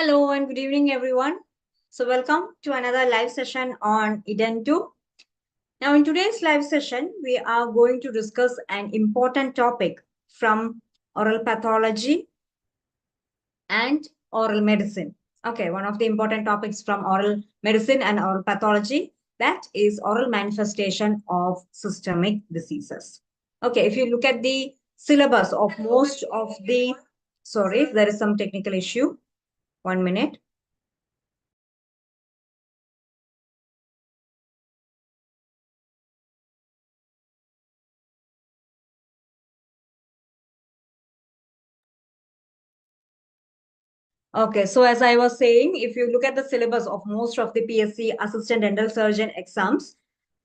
Hello and good evening, everyone. So welcome to another live session on EDEN2. Now, in today's live session, we are going to discuss an important topic from oral pathology and oral medicine. Okay, one of the important topics from oral medicine and oral pathology, that is oral manifestation of systemic diseases. Okay, if you look at the syllabus of most of the, sorry, if there is some technical issue, 1 minute. Okay, so as I was saying, if you look at the syllabus of most of the PSC assistant dental surgeon exams,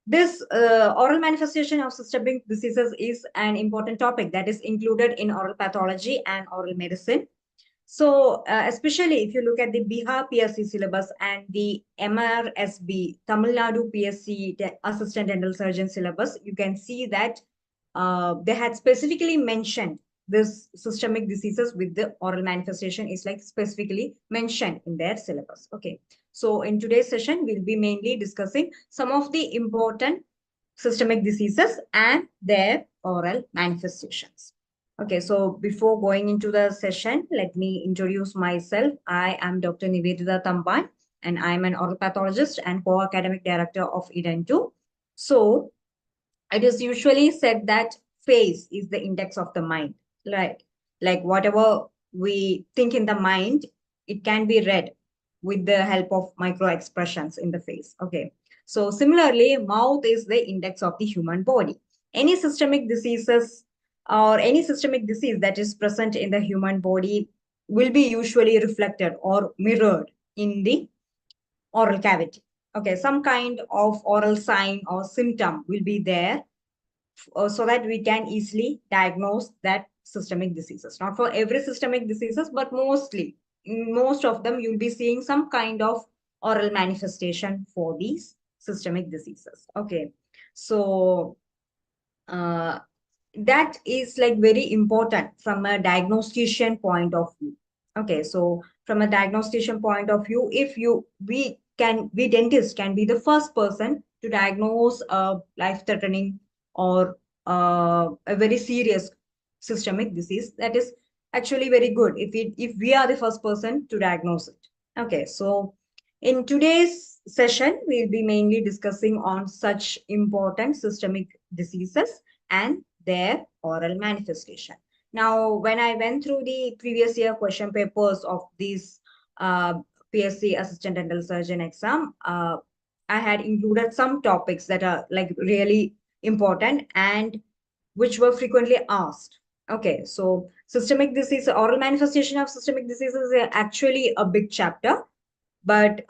this oral manifestation of systemic diseases is an important topic that is included in oral pathology and oral medicine. So especially if you look at the Bihar PSC syllabus and the MRSB, Tamil Nadu PSC assistant dental surgeon syllabus, you can see that they had specifically mentioned this systemic diseases with the oral manifestation is like specifically mentioned in their syllabus. Okay. So in today's session, we'll be mainly discussing some of the important systemic diseases and their oral manifestations. Okay, so before going into the session, let me introduce myself. I am Dr. Nivedita Tamban, and I'm an oral pathologist and co-academic director of EDEN2. So it is usually said that face is the index of the mind, right? Like whatever we think in the mind, it can be read with the help of micro expressions in the face. Okay. So similarly, mouth is the index of the human body. Any systemic diseases or any systemic disease that is present in the human body will be usually reflected or mirrored in the oral cavity. Okay, some kind of oral sign or symptom will be there so that we can easily diagnose that systemic diseases. Not for every systemic diseases, but mostly, in most of them, you'll be seeing some kind of oral manifestation for these systemic diseases. Okay, so that is like very important from a diagnostician point of view. Okay, so from a diagnostician point of view, if we dentist can be the first person to diagnose a life-threatening or a very serious systemic disease, that is actually very good if we are the first person to diagnose it. Okay, so in today's session, we'll be mainly discussing on such important systemic diseases and their oral manifestation. Now, when I went through the previous year question papers of these PSC assistant dental surgeon exam, I had included some topics that are like really important and which were frequently asked. Okay, so systemic disease, oral manifestation of systemic diseases is actually a big chapter, but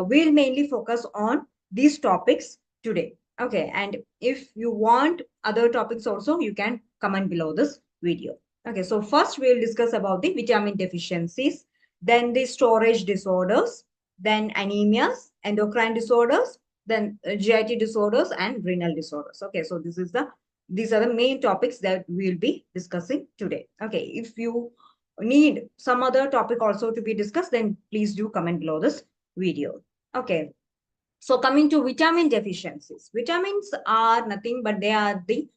we'll mainly focus on these topics today. Okay, and if you want other topics also, you can comment below this video. Okay, so first we'll discuss about the vitamin deficiencies, then the storage disorders, then anemias, endocrine disorders, then GIT disorders and renal disorders. Okay, so these are the main topics that we'll be discussing today. Okay, if you need some other topic also to be discussed, then please do comment below this video. Okay. So coming to vitamin deficiencies. Vitamins are nothing but they are the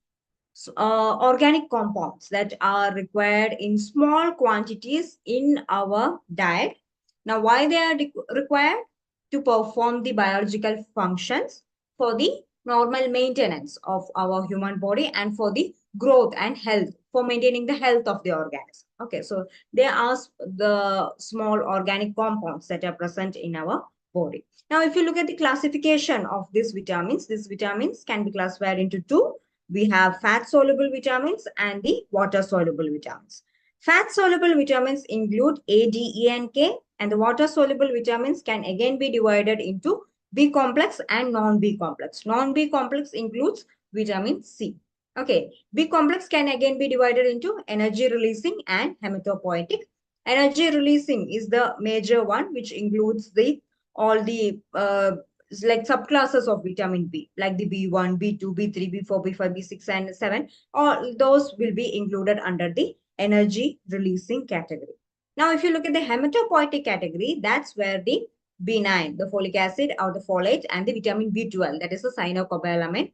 organic compounds that are required in small quantities in our diet. Now, why they are required? To perform the biological functions for the normal maintenance of our human body and for the growth and health, for maintaining the health of the organism. Okay, so they are the small organic compounds that are present in our body. Now, if you look at the classification of these vitamins can be classified into two. We have fat-soluble vitamins and the water-soluble vitamins. Fat-soluble vitamins include A, D, E, and K, and the water-soluble vitamins can again be divided into B complex and non-B complex. Non-B complex includes vitamin C. Okay, B complex can again be divided into energy-releasing and hematopoietic. Energy-releasing is the major one, which includes all the like subclasses of vitamin B, like the B1, B2, B3, B4, B5, B6, and 7. All those will be included under the energy releasing category. Now, if you look at the hematopoietic category, that's where the B9, the folic acid or the folate, and the vitamin B12, that is the cyanocobalamin,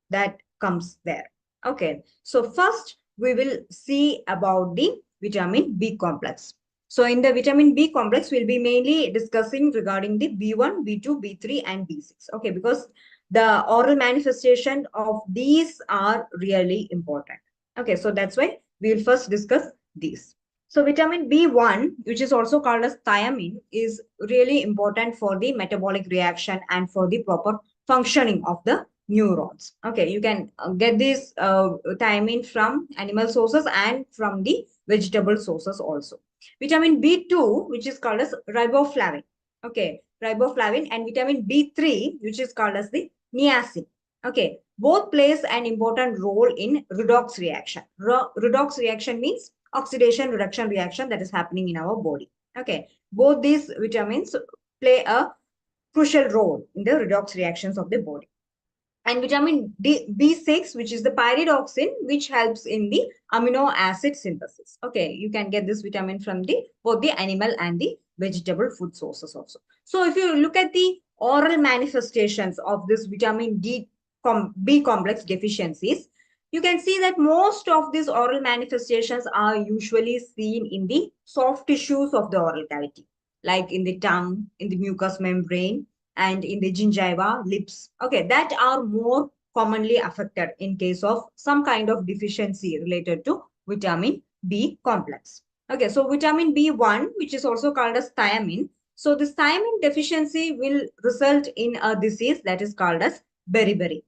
that comes there. Okay, so first we will see about the vitamin B complex. So in the vitamin B complex, we'll be mainly discussing regarding the B1, B2, B3, and B6. Okay, because the oral manifestation of these are really important. Okay, so that's why we will first discuss these. So vitamin B1, which is also called as thiamine, is really important for the metabolic reaction and for the proper functioning of the neurons. Okay, you can get this thiamine from animal sources and from the vegetable sources also. Vitamin B2, which is called as riboflavin. Okay, riboflavin, and vitamin B3, which is called as the niacin. Okay, both plays an important role in redox reaction. Redox reaction means oxidation reduction reaction that is happening in our body. Okay, both these vitamins play a crucial role in the redox reactions of the body. And vitamin B6, which is the pyridoxine, which helps in the amino acid synthesis. Okay, you can get this vitamin from the both the animal and the vegetable food sources also. So if you look at the oral manifestations of this vitamin B complex deficiencies, you can see that most of these oral manifestations are usually seen in the soft tissues of the oral cavity, like in the tongue, in the mucous membrane, and in the gingiva, lips. Okay, that are more commonly affected in case of some kind of deficiency related to vitamin B complex. Okay, so vitamin B1, which is also called as thiamine. So this thiamine deficiency will result in a disease that is called as beriberi.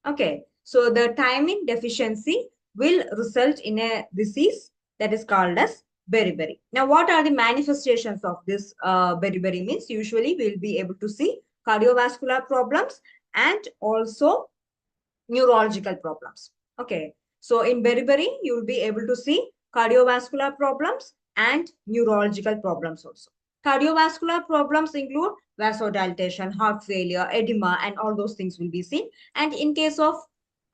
Okay, so the thiamine deficiency will result in a disease that is called as beriberi. Now, what are the manifestations of this beriberi means? Usually, we'll be able to see cardiovascular problems and also neurological problems. Okay, so in beriberi, you will be able to see cardiovascular problems and neurological problems also. Cardiovascular problems include vasodilatation, heart failure, edema, and all those things will be seen. And in case of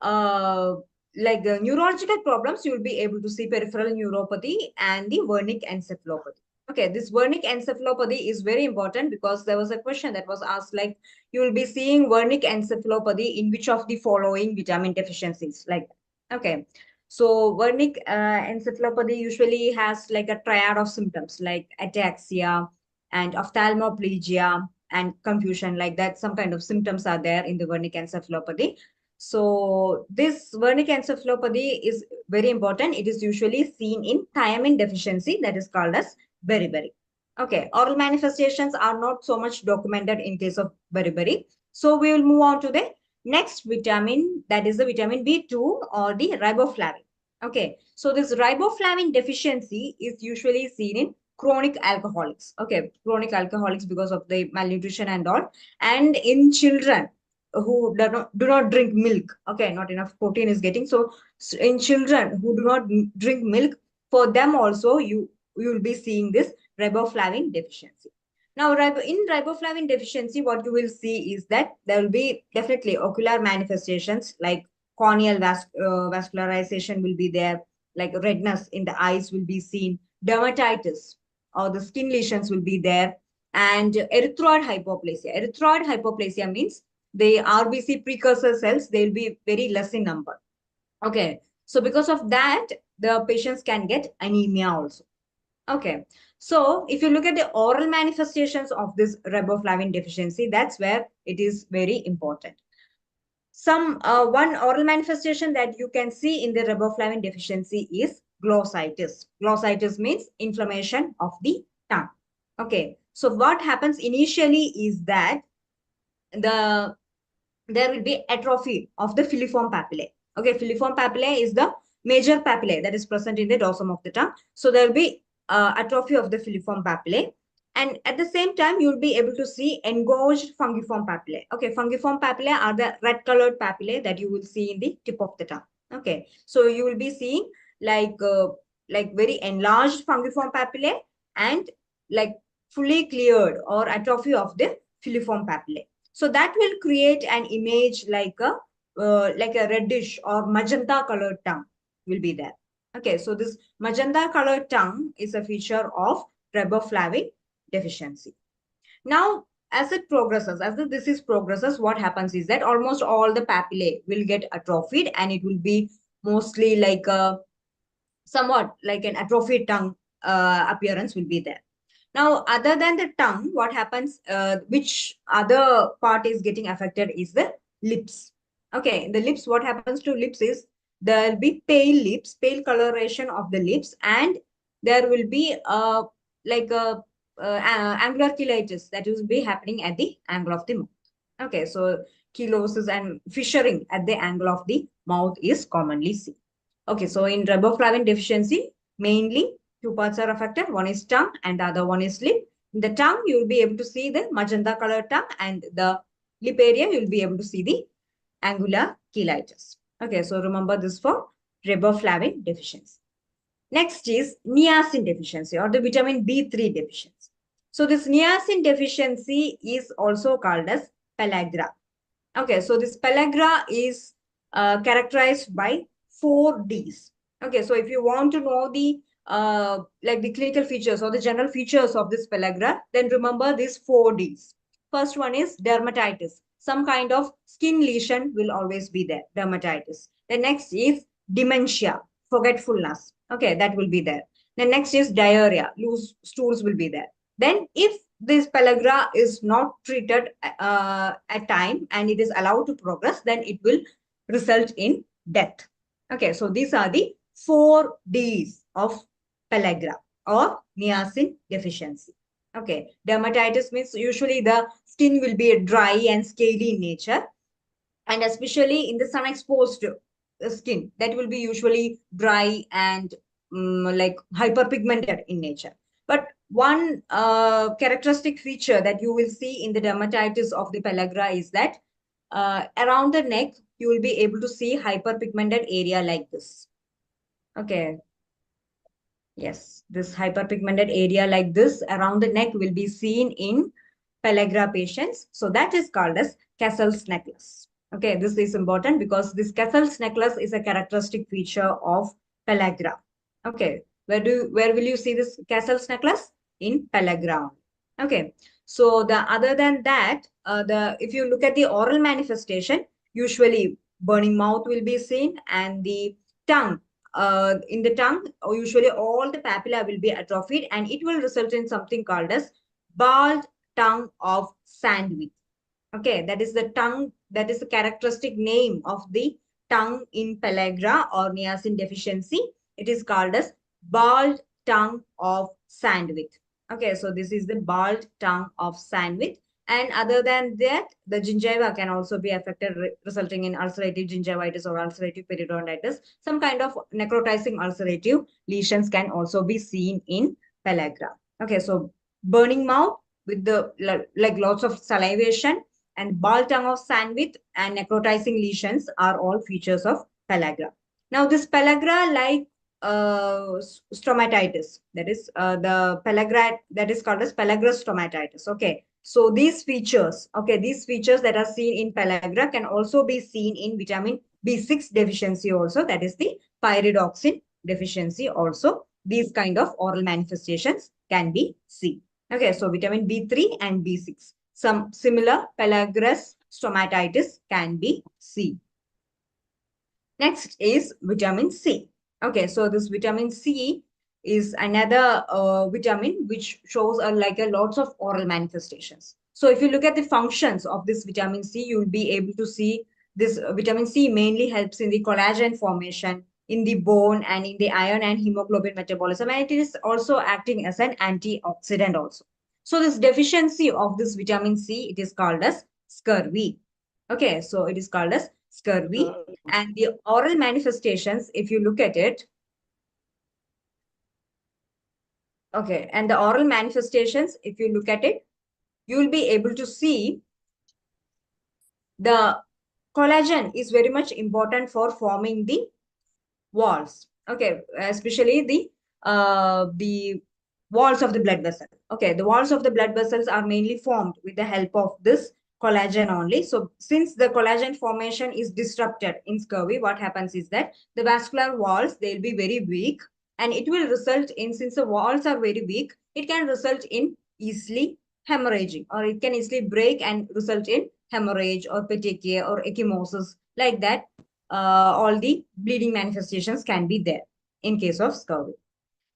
uh, neurological problems, you will be able to see peripheral neuropathy and the wernic encephalopathy. Okay, this wernic encephalopathy is very important because there was a question that was asked, like, you will be seeing wernic encephalopathy in which of the following vitamin deficiencies, like, okay. So wernic encephalopathy usually has like a triad of symptoms like ataxia and ophthalmoplegia and confusion, like that. Some kind of symptoms are there in the wernic encephalopathy. So this wernic encephalopathy is very important. It is usually seen in thiamine deficiency, that is called as beriberi. Okay, oral manifestations are not so much documented in case of beriberi. So we will move on to the next vitamin, that is the vitamin B2 or the riboflavin. Okay, so this riboflavin deficiency is usually seen in chronic alcoholics. Okay, chronic alcoholics because of the malnutrition and all, and in children who do not drink milk. Okay, not enough protein is getting. So in children who do not drink milk, for them also you will be seeing this riboflavin deficiency. Now, in riboflavin deficiency, what you will see is that there will be definitely ocular manifestations like corneal vascularization will be there, like redness in the eyes will be seen, dermatitis or the skin lesions will be there, and erythroid hypoplasia. Erythroid hypoplasia means the RBC precursor cells, they will be very less in number. Okay, so because of that, the patients can get anemia also. Okay, so if you look at the oral manifestations of this riboflavin deficiency, that's where it is very important. One oral manifestation that you can see in the riboflavin deficiency is glossitis. Glossitis means inflammation of the tongue. Okay, so what happens initially is that there will be atrophy of the filiform papillae. Okay, filiform papillae is the major papillae that is present in the dorsum of the tongue. So there will be atrophy of the filiform papillae. And at the same time, you'll be able to see engorged fungiform papillae. Okay, fungiform papillae are the red colored papillae that you will see in the tip of the tongue. Okay, so you will be seeing like very enlarged fungiform papillae and like fully cleared or atrophy of the filiform papillae. So that will create an image like a reddish or magenta colored tongue will be there. Okay, so this magenta colored tongue is a feature of riboflavin deficiency. Now, as it progresses, as the disease progresses, what happens is that almost all the papillae will get atrophied, and it will be mostly like a somewhat like an atrophied tongue appearance will be there. Now, other than the tongue, what happens, which other part is getting affected is the lips. Okay, the lips, what happens to lips is there will be pale lips, pale coloration of the lips, and there will be like a angular cheilitis that will be happening at the angle of the mouth. Okay, so chelosis and fissuring at the angle of the mouth is commonly seen. Okay, so in riboflavin deficiency, mainly two parts are affected. One is tongue and the other one is lip. In the tongue, you will be able to see the magenta colored tongue, and the lip area, you will be able to see the angular cheilitis. Okay, so remember this for riboflavin deficiency. Next is niacin deficiency or the vitamin B3 deficiency. So this niacin deficiency is also called as pellagra. Okay, so this pellagra is characterized by 4Ds. Okay, so if you want to know the like the clinical features or the general features of this pellagra, then remember these 4Ds. First one is dermatitis. Some kind of skin lesion will always be there, dermatitis. The next is dementia, forgetfulness. Okay, that will be there. The next is diarrhea, loose stools will be there. Then if this pellagra is not treated at time and it is allowed to progress, then it will result in death. Okay, so these are the 4Ds of pellagra or niacin deficiency. Okay, dermatitis means usually the skin will be dry and scaly in nature, and especially in the sun exposed skin, that will be usually dry and like hyperpigmented in nature. But one characteristic feature that you will see in the dermatitis of the pellagra is that around the neck, you will be able to see hyperpigmented area like this. Okay. Yes, this hyperpigmented area like this around the neck will be seen in pellagra patients. So that is called as Cassell's necklace. Okay, this is important because this Cassell's necklace is a characteristic feature of pellagra. Okay, where will you see this Cassell's necklace? In pellagra. Okay, so the other than that, if you look at the oral manifestation, usually burning mouth will be seen, and the tongue. In the tongue, usually all the papilla will be atrophied, and it will result in something called as bald tongue of sandwich. Okay, that is the tongue, that is the characteristic name of the tongue in pellagra or niacin deficiency. It is called as bald tongue of sandwich. Okay, so this is the bald tongue of sandwich. And other than that, the gingiva can also be affected, resulting in ulcerative gingivitis or ulcerative periodontitis. Some kind of necrotizing ulcerative lesions can also be seen in pellagra. Okay, so burning mouth with the like lots of salivation and bald tongue of sandwich and necrotizing lesions are all features of pellagra. Now, this pellagra like stomatitis, that is the pellagra that is called as pellagra stomatitis. Okay, so these features, okay, these features that are seen in pellagra can also be seen in vitamin B6 deficiency also, that is the pyridoxine deficiency also. These kind of oral manifestations can be seen. Okay, so vitamin B3 and B6. Some similar pellagrous stomatitis can be seen. Next is vitamin C. Okay, so this vitamin C is another vitamin which shows like a lots of oral manifestations. So if you look at the functions of this vitamin C, you will be able to see this vitamin C mainly helps in the collagen formation, in the bone, and in the iron and hemoglobin metabolism, and it is also acting as an antioxidant also. So this deficiency of this vitamin C, it is called as scurvy. Okay, so it is called as scurvy. And the oral manifestations, if you look at it, okay, and the oral manifestations, if you look at it, you will be able to see the collagen is very much important for forming the walls. Okay, especially the walls of the blood vessel. Okay, the walls of the blood vessels are mainly formed with the help of this collagen only. So since the collagen formation is disrupted in scurvy, what happens is that the vascular walls, they'll be very weak, and it will result in, since the walls are very weak, it can result in easily hemorrhaging, or it can easily break and result in hemorrhage or petechia or ecchymosis, like that. All the bleeding manifestations can be there in case of scurvy.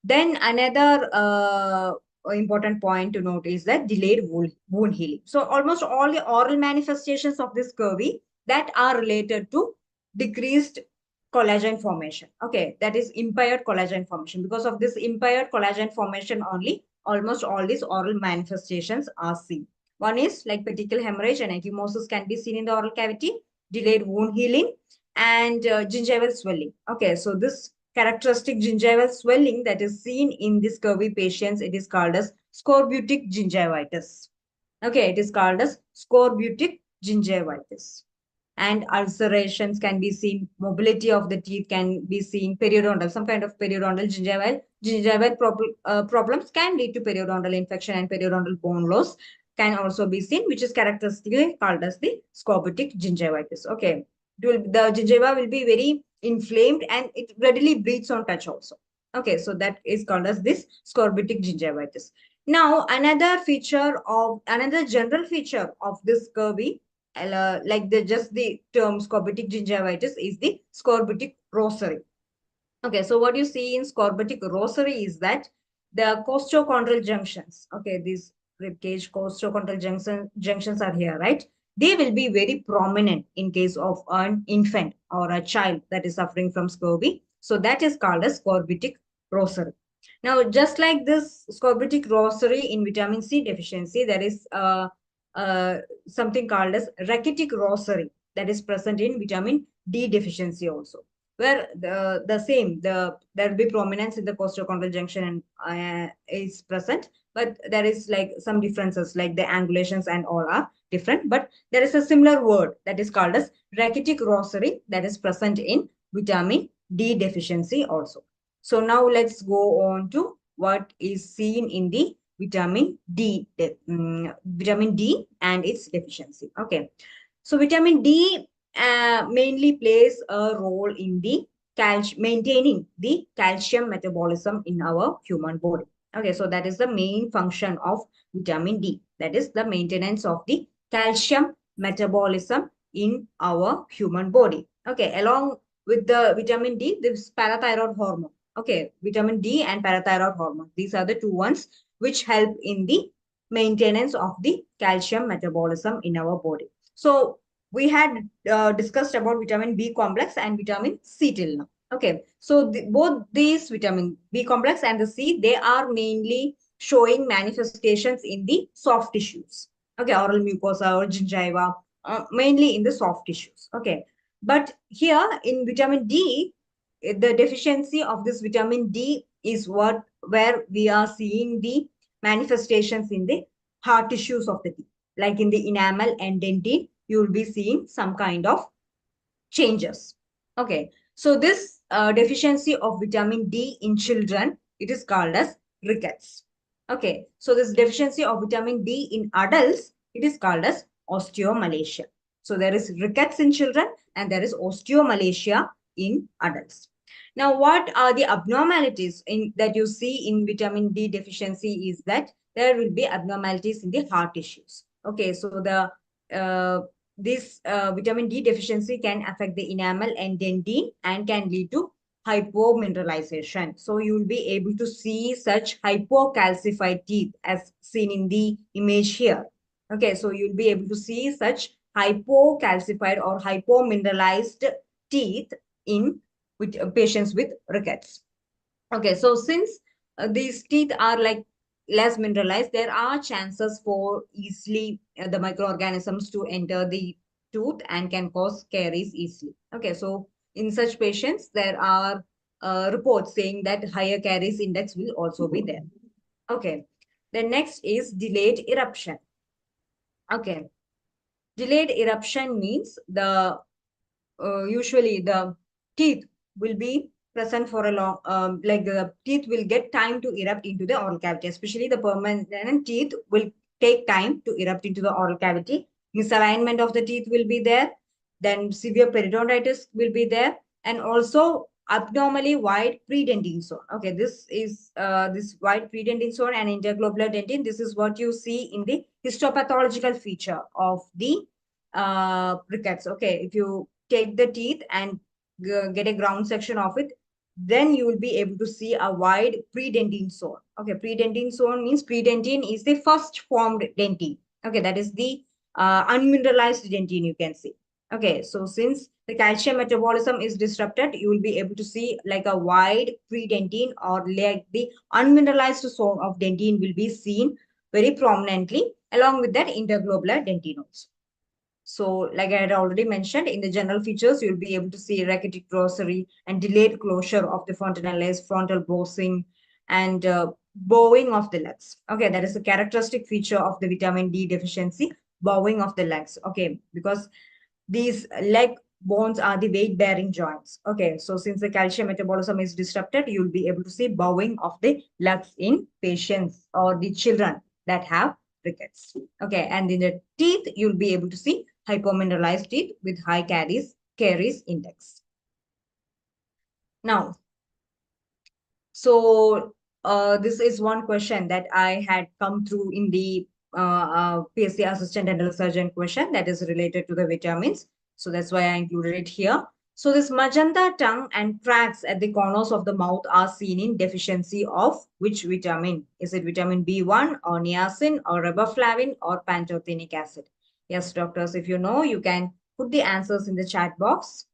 Then another important point to note is that delayed wound healing. So almost all the oral manifestations of this scurvy that are related to decreased collagen formation. Okay, that is impaired collagen formation. Because of this impaired collagen formation only, almost all these oral manifestations are seen. One is like petechial hemorrhage and ecchymosis can be seen in the oral cavity, delayed wound healing, and gingival swelling. Okay, so this characteristic gingival swelling that is seen in the scurvy patients, it is called as scorbutic gingivitis. Okay, it is called as scorbutic gingivitis. And ulcerations can be seen, mobility of the teeth can be seen, periodontal, some kind of periodontal gingival problems can lead to periodontal infection, and periodontal bone loss can also be seen, which is characteristically called as the scorbutic gingivitis. Okay, the gingiva will be very inflamed and it readily bleeds on touch also. Okay, so that is called as this scorbutic gingivitis. Now, another general feature of this scurvy, like just the term scorbutic gingivitis, is the scorbutic rosary. Okay, so what you see in scorbutic rosary is that the costochondral junctions, okay, these rib cage costochondral junctions are here, right? They will be very prominent in case of an infant or a child that is suffering from scurvy. So that is called as scorbutic rosary. Now, just like this scorbutic rosary in vitamin C deficiency, there is uh, something called as rachitic rosary that is present in vitamin D deficiency also, where there will be prominence in the costochondral junction and is present, but there is like some differences, like the angulations and all are different, but there is a similar word that is called as rachitic rosary that is present in vitamin D deficiency also. So now let's go on to what is seen in the vitamin D and its deficiency. Okay, so vitamin D mainly plays a role in the maintaining the calcium metabolism in our human body. Okay, so that is the main function of vitamin D. That is the maintenance of the calcium metabolism in our human body. Okay, along with the vitamin D, this parathyroid hormone. Okay, vitamin D and parathyroid hormone. These are the two ones which help in the maintenance of the calcium metabolism in our body. So we had discussed about vitamin B complex and vitamin C till now. Okay, so both these vitamin B complex and the C, they are mainly showing manifestations in the soft tissues. Okay, oral mucosa or gingiva, mainly in the soft tissues. Okay, but here in vitamin D, the deficiency of this vitamin D is where we are seeing the manifestations in the hard tissues of the teeth, like in the enamel and dentine, you will be seeing some kind of changes. Okay, so this deficiency of vitamin D in children, it is called as rickets. Okay, so this deficiency of vitamin D in adults, it is called as osteomalacia. So there is rickets in children and there is osteomalacia in adults. Now, what are the abnormalities that you see in vitamin D deficiency is that there will be abnormalities in the heart tissues. Okay, so this vitamin D deficiency can affect the enamel and dentine and can lead to hypomineralization. So you will be able to see such hypocalcified teeth as seen in the image here. Okay, so you'll be able to see such hypocalcified or hypomineralized teeth in patients with rickets. Okay, so since these teeth are like less mineralized, there are chances for easily the microorganisms to enter the tooth and can cause caries easily. Okay, so in such patients, there are reports saying that higher caries index will also be there. Okay, the next is delayed eruption. Okay, delayed eruption means usually the teeth will be present for a long, like the teeth will get time to erupt into the oral cavity, especially the permanent teeth will take time to erupt into the oral cavity. Misalignment of the teeth will be there. Then severe periodontitis will be there. And also abnormally wide predentin zone. Okay, this is this wide predentin zone and interglobular dentin. This is what you see in the histopathological feature of the rickets. Okay, if you take the teeth and get a ground section of it, then you will be able to see a wide predentin zone. Okay, predentin zone means predentin is the first formed dentin. Okay, that is the unmineralized dentin you can see. Okay, so since the calcium metabolism is disrupted, you will be able to see like a wide predentin, or like the unmineralized zone of dentin will be seen very prominently, along with that interglobular dentin also. So, like I had already mentioned, in the general features, you'll be able to see rachitic rosary and delayed closure of the fontanelles, frontal bossing, and bowing of the legs. Okay, that is a characteristic feature of the vitamin D deficiency, bowing of the legs. Okay, because these leg bones are the weight bearing joints. Okay, so since the calcium metabolism is disrupted, you'll be able to see bowing of the legs in patients or the children that have rickets. Okay, and in the teeth, you'll be able to see hypomineralized teeth with high caries index. Now, so this is one question that I had come through in the PSC assistant dental surgeon question that is related to the vitamins. So that's why I included it here. So this magenta tongue and cracks at the corners of the mouth are seen in deficiency of which vitamin? Is it vitamin B1 or niacin or riboflavin or pantothenic acid? Yes, doctors, if you know, you can put the answers in the chat box.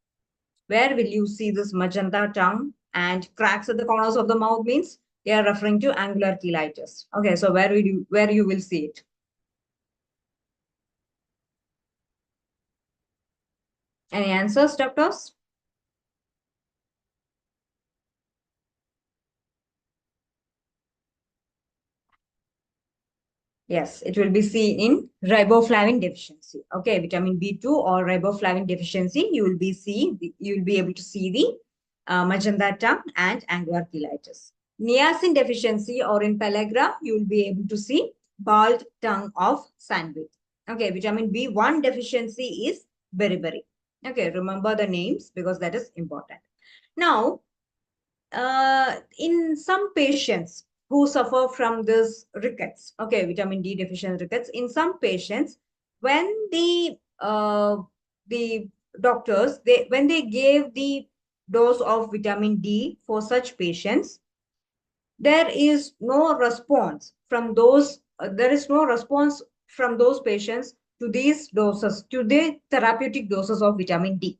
Where will you see this magenta tongue and cracks at the corners of the mouth means they are referring to angular cheilitis. Okay, so where you will see it? Any answers, doctors? Yes, it will be seen in riboflavin deficiency. Okay, vitamin B2 or riboflavin deficiency, you will be able to see the magenta tongue and angular cheilitis. Niacin deficiency or in pellagra, you will be able to see bald tongue of sandwich. Okay, vitamin B1 deficiency is beriberi. Okay, remember the names because that is important. Now, in some patients who suffer from this rickets, okay, vitamin D deficient rickets, in some patients, when the doctors when they gave the dose of vitamin D for such patients, there is no response from those patients to these doses, to the therapeutic doses of vitamin D.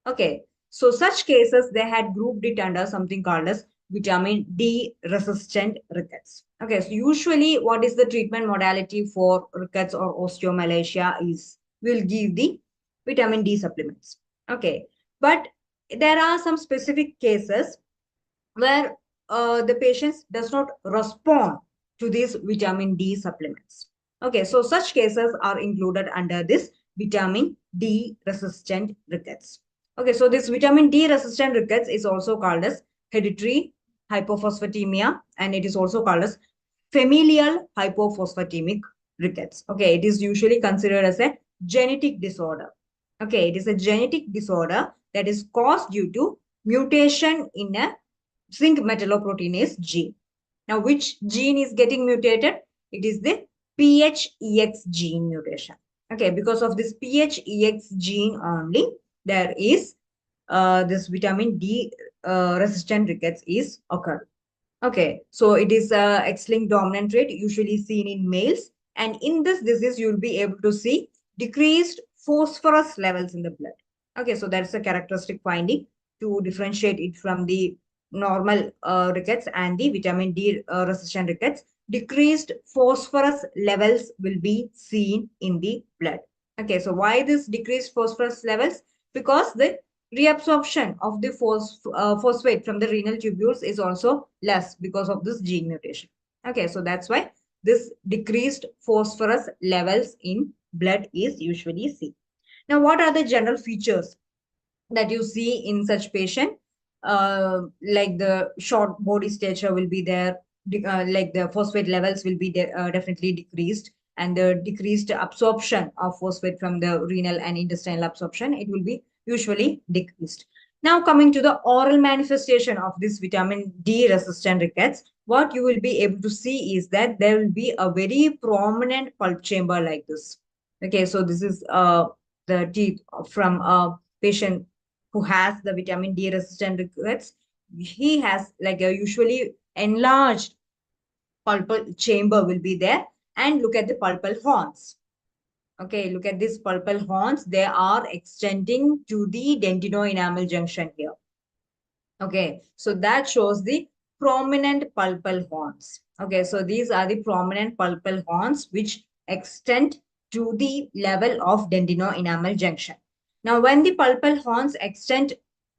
Okay, so such cases, they had grouped it under something called as vitamin D resistant rickets. Okay, so usually what is the treatment modality for rickets or osteomalacia is we'll give the vitamin D supplements. Okay, but there are some specific cases where the patients does not respond to these vitamin D supplements. Okay, so such cases are included under this vitamin D resistant rickets. Okay, so this vitamin D resistant rickets is also called as hereditary hypophosphatemia, and it is also called as familial hypophosphatemic rickets. Okay, it is usually considered as a genetic disorder. Okay, it is a genetic disorder that is caused due to mutation in a zinc metalloproteinase gene. Now, which gene is getting mutated? It is the PHEX gene mutation. Okay, because of this PHEX gene only, there is this vitamin D resistant rickets is occurring. Okay, so it is a X-linked dominant trait usually seen in males. And in this disease, you'll be able to see decreased phosphorus levels in the blood. Okay, so that's a characteristic finding to differentiate it from the normal rickets and the vitamin D resistant rickets. Decreased phosphorus levels will be seen in the blood. Okay, so why this decreased phosphorus levels? Because the reabsorption of the phosphate from the renal tubules is also less because of this gene mutation. Okay, so that's why this decreased phosphorus levels in blood is usually seen. Now, what are the general features that you see in such patient? Like the short body stature will be there, like the phosphate levels will be definitely decreased, and the decreased absorption of phosphate from the renal and intestinal absorption, it will be usually decreased. Now coming to the oral manifestation of this vitamin D resistant rickets, what you will be able to see is that there will be a very prominent pulp chamber like this. Okay, so this is the teeth from a patient who has the vitamin D resistant rickets. He has like a usually enlarged pulpal chamber will be there, and look at the pulpal horns. Okay, look at these pulpal horns. They are extending to the dentino-enamel junction here. Okay, so that shows the prominent pulpal horns. Okay, so these are the prominent pulpal horns which extend to the level of dentino-enamel junction. Now, when the pulpal horns extend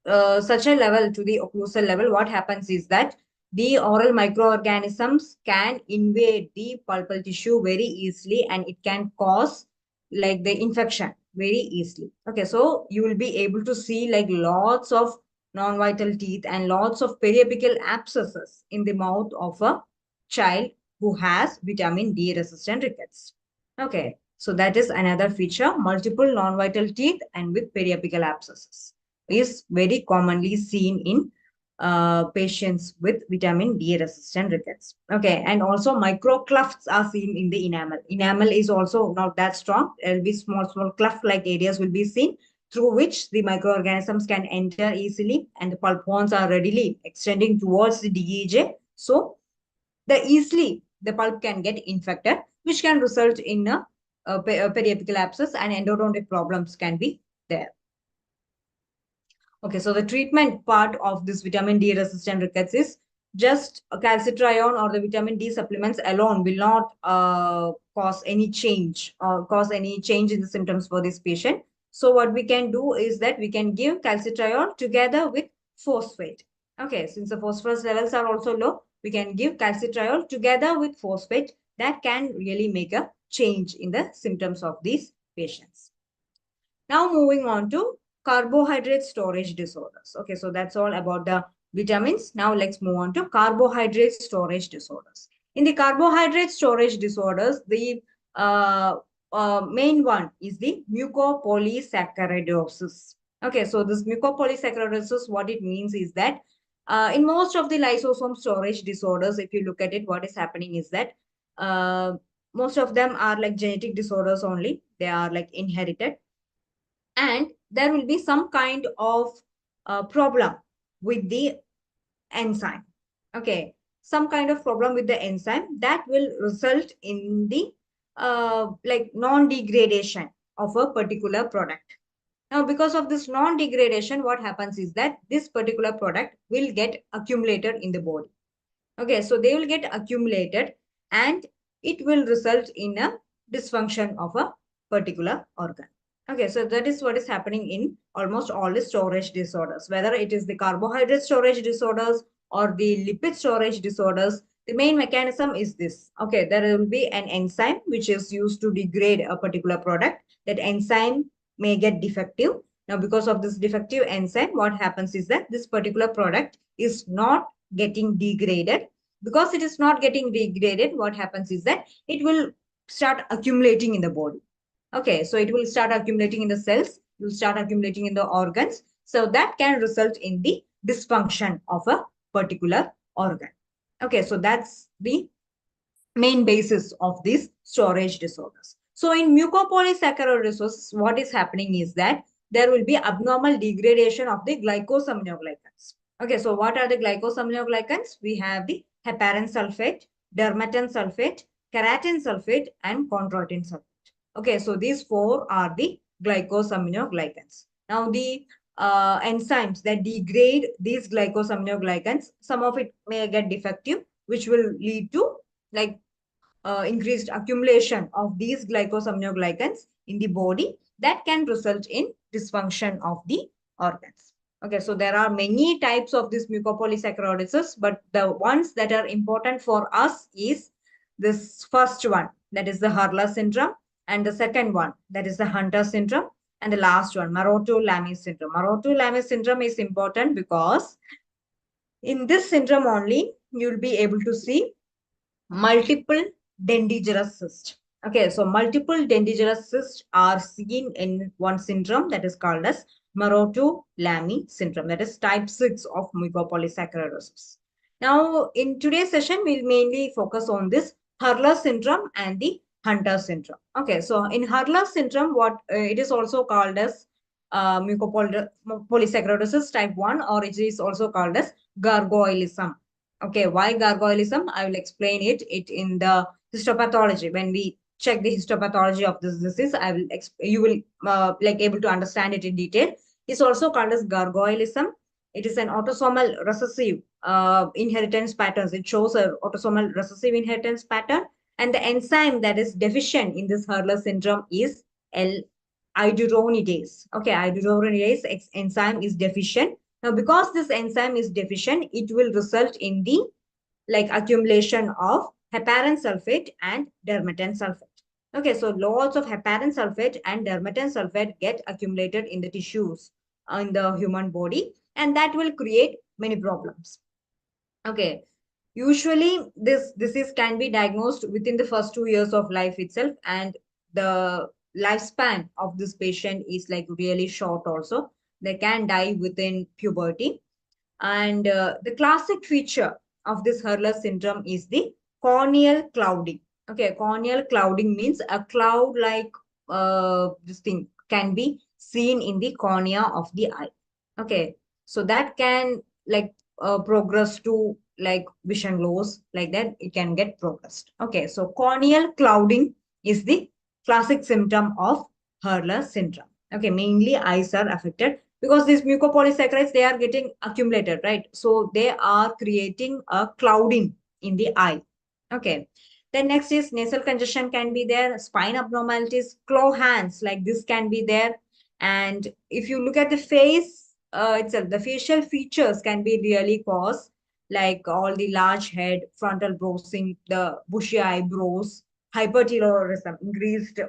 such a level to the occlusal level, what happens is that the oral microorganisms can invade the pulpal tissue very easily, and it can cause like the infection very easily. Okay, so you will be able to see like lots of non-vital teeth and lots of periapical abscesses in the mouth of a child who has vitamin D resistant rickets. Okay, so that is another feature. Multiple non-vital teeth and with periapical abscesses is very commonly seen in patients with vitamin D resistant rickets. Okay, and also micro clefts are seen in the enamel. Enamel is also not that strong. There will be small cleft like areas will be seen, through which the microorganisms can enter easily, and the pulp horns are readily extending towards the DEJ. So the pulp can get infected, which can result in a periapical abscess, and endodontic problems can be there. Okay, so the treatment part of this vitamin D resistant rickets is just a calcitriol or the vitamin D supplements alone will not cause any change or cause any change in the symptoms for this patient. So what we can do is that we can give calcitriol together with phosphate. Okay, since the phosphorus levels are also low, we can give calcitriol together with phosphate. That can really make a change in the symptoms of these patients. Now moving on to carbohydrate storage disorders. Okay, so that's all about the vitamins. Now let's move on to carbohydrate storage disorders. In the carbohydrate storage disorders, the main one is the mucopolysaccharidosis. Okay, so this mucopolysaccharidosis, what it means is that in most of the lysosome storage disorders, if you look at it, what is happening is that most of them are like genetic disorders only. They are like inherited, and there will be some kind of problem with the enzyme. Okay, some kind of problem with the enzyme that will result in the like non-degradation of a particular product. Now, because of this non-degradation, what happens is that this particular product will get accumulated in the body. Okay, so they will get accumulated, and it will result in a dysfunction of a particular organ. Okay, so that is what is happening in almost all the storage disorders, whether it is the carbohydrate storage disorders or the lipid storage disorders. The main mechanism is this. Okay, there will be an enzyme which is used to degrade a particular product. That enzyme may get defective. Now, because of this defective enzyme, what happens is that this particular product is not getting degraded. Because it is not getting degraded, what happens is that it will start accumulating in the body. Okay, so it will start accumulating in the cells, it will start accumulating in the organs. So that can result in the dysfunction of a particular organ. Okay, so that's the main basis of these storage disorders. So in mucopolysaccharidosis, what is happening is that there will be abnormal degradation of the glycosaminoglycans. Okay, so what are the glycosaminoglycans? We have the heparin sulfate, dermatan sulfate, keratin sulfate, and chondroitin sulfate. Okay, so these four are the glycosaminoglycans. Now, the enzymes that degrade these glycosaminoglycans, some of it may get defective, which will lead to like increased accumulation of these glycosaminoglycans in the body that can result in dysfunction of the organs. Okay, so there are many types of this mucopolysaccharidosis, but the ones that are important for us is this first one, that is the Hurler syndrome, and the second one, that is the Hunter syndrome, and the last one, Maroto-Lamy syndrome. Maroto-Lamy syndrome is important because in this syndrome only, you will be able to see multiple dentigerous cysts. Okay, so multiple dentigerous cysts are seen in one syndrome that is called as Lamy syndrome. That is type 6 of mucopolysaccharidosis. Now, in today's session, we'll mainly focus on this Hurler syndrome and the Hunter syndrome. Okay, so in Hurler syndrome, what it is also called as mucopolysaccharidosis type 1, or it is also called as gargoylism. Okay, why gargoylism? I will explain it in the histopathology. When we check the histopathology of this disease, you will like able to understand it in detail. It's also called as gargoylism. It is an autosomal recessive inheritance patterns. It shows a autosomal recessive inheritance pattern, and the enzyme that is deficient in this Hurler syndrome is L iduronidase. Okay, iduronidase enzyme is deficient. Now, because this enzyme is deficient, it will result in the like accumulation of heparan sulfate and dermatan sulfate. Okay, so lots of heparan sulfate and dermatan sulfate get accumulated in the tissues in the human body, and that will create many problems. Okay, usually this disease can be diagnosed within the first 2 years of life itself, and the lifespan of this patient is like really short also. They can die within puberty. And the classic feature of this Hurler syndrome is the corneal clouding. Okay, corneal clouding means a cloud like this thing can be seen in the cornea of the eye. Okay, so that can like progress to like vision loss, like that it can get progressed. Okay, so corneal clouding is the classic symptom of Hurler syndrome. Okay, mainly eyes are affected because these mucopolysaccharides, they are getting accumulated, right? So they are creating a clouding in the eye. Okay. Then next is nasal congestion can be there, spine abnormalities, claw hands like this can be there. And if you look at the face itself, the facial features can be really caused, like all the large head, frontal browsing, the bushy eyebrows, hypertelorism, increased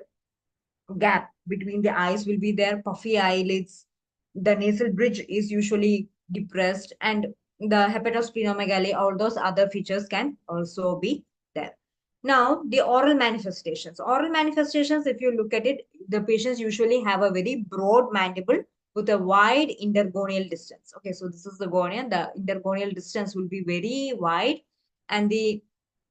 gap between the eyes will be there, puffy eyelids, the nasal bridge is usually depressed, and the hepatosplenomegaly, all those other features can also be there. Now, the oral manifestations. Oral manifestations, if you look at it, the patients usually have a very broad mandible with a wide intergonial distance. Okay, so this is the gonian. The intergonial distance will be very wide, and the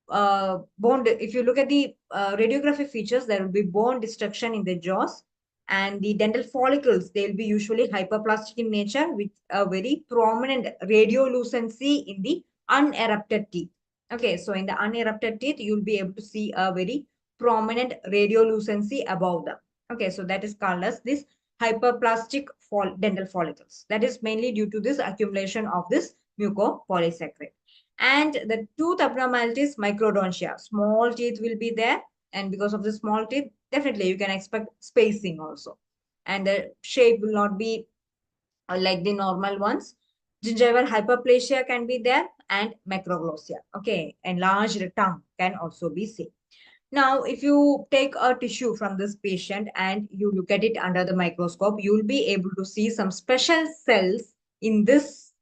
bone, if you look at the radiographic features, there will be bone destruction in the jaws, and the dental follicles, they will be usually hyperplastic in nature with a very prominent radiolucency in the unerupted teeth. Okay, so in the unerupted teeth, you'll be able to see a very prominent radiolucency above them. Okay, so that is called as this hyperplastic dental follicles. That is mainly due to this accumulation of this mucopolysaccharide. And the tooth abnormalities, microdontia, small teeth will be there, and because of the small teeth, definitely you can expect spacing also, and the shape will not be like the normal ones. Gingival hyperplasia can be there, and macroglossia. Okay, enlarged tongue can also be seen. Now, if you take a tissue from this patient and you look at it under the microscope, you will be able to see some special cells in this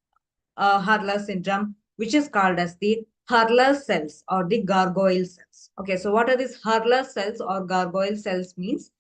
Hurler syndrome, which is called as the Hurler cells or the gargoyle cells. Okay, so what are these Hurler cells or gargoyle cells means?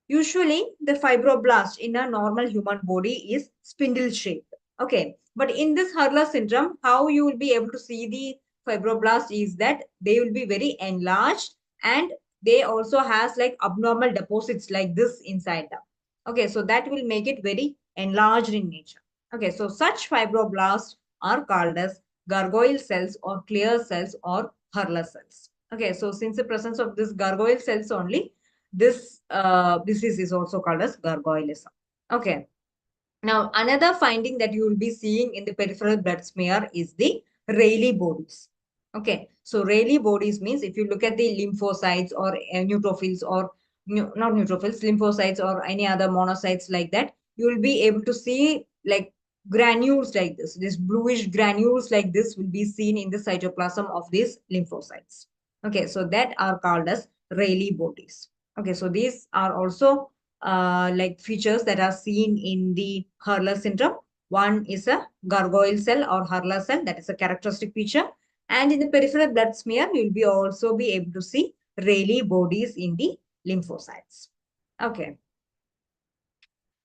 Usually, the fibroblast in a normal human body is spindle shaped. Okay, but in this Hurler syndrome, how you will be able to see the fibroblast is that they will be very enlarged, and they also has like abnormal deposits like this inside them. Okay, so that will make it very enlarged in nature. Okay, so such fibroblasts are called as gargoyle cells or clear cells or Hurler cells. Okay, so since the presence of this gargoyle cells only, this disease is also called as gargoylism. Okay. Now, another finding that you will be seeing in the peripheral blood smear is the Rayleigh bodies. Okay. So, Rayleigh bodies means if you look at the lymphocytes or neutrophils or not neutrophils, lymphocytes or any other monocytes like that, you will be able to see like granules like this. This bluish granules like this will be seen in the cytoplasm of these lymphocytes. Okay. So, that are called as Rayleigh bodies. Okay, so these are also like features that are seen in the Hurler syndrome. One is a gargoyle cell or Hurler cell, that is a characteristic feature. And in the peripheral blood smear, you will be also be able to see Rayleigh bodies in the lymphocytes. Okay.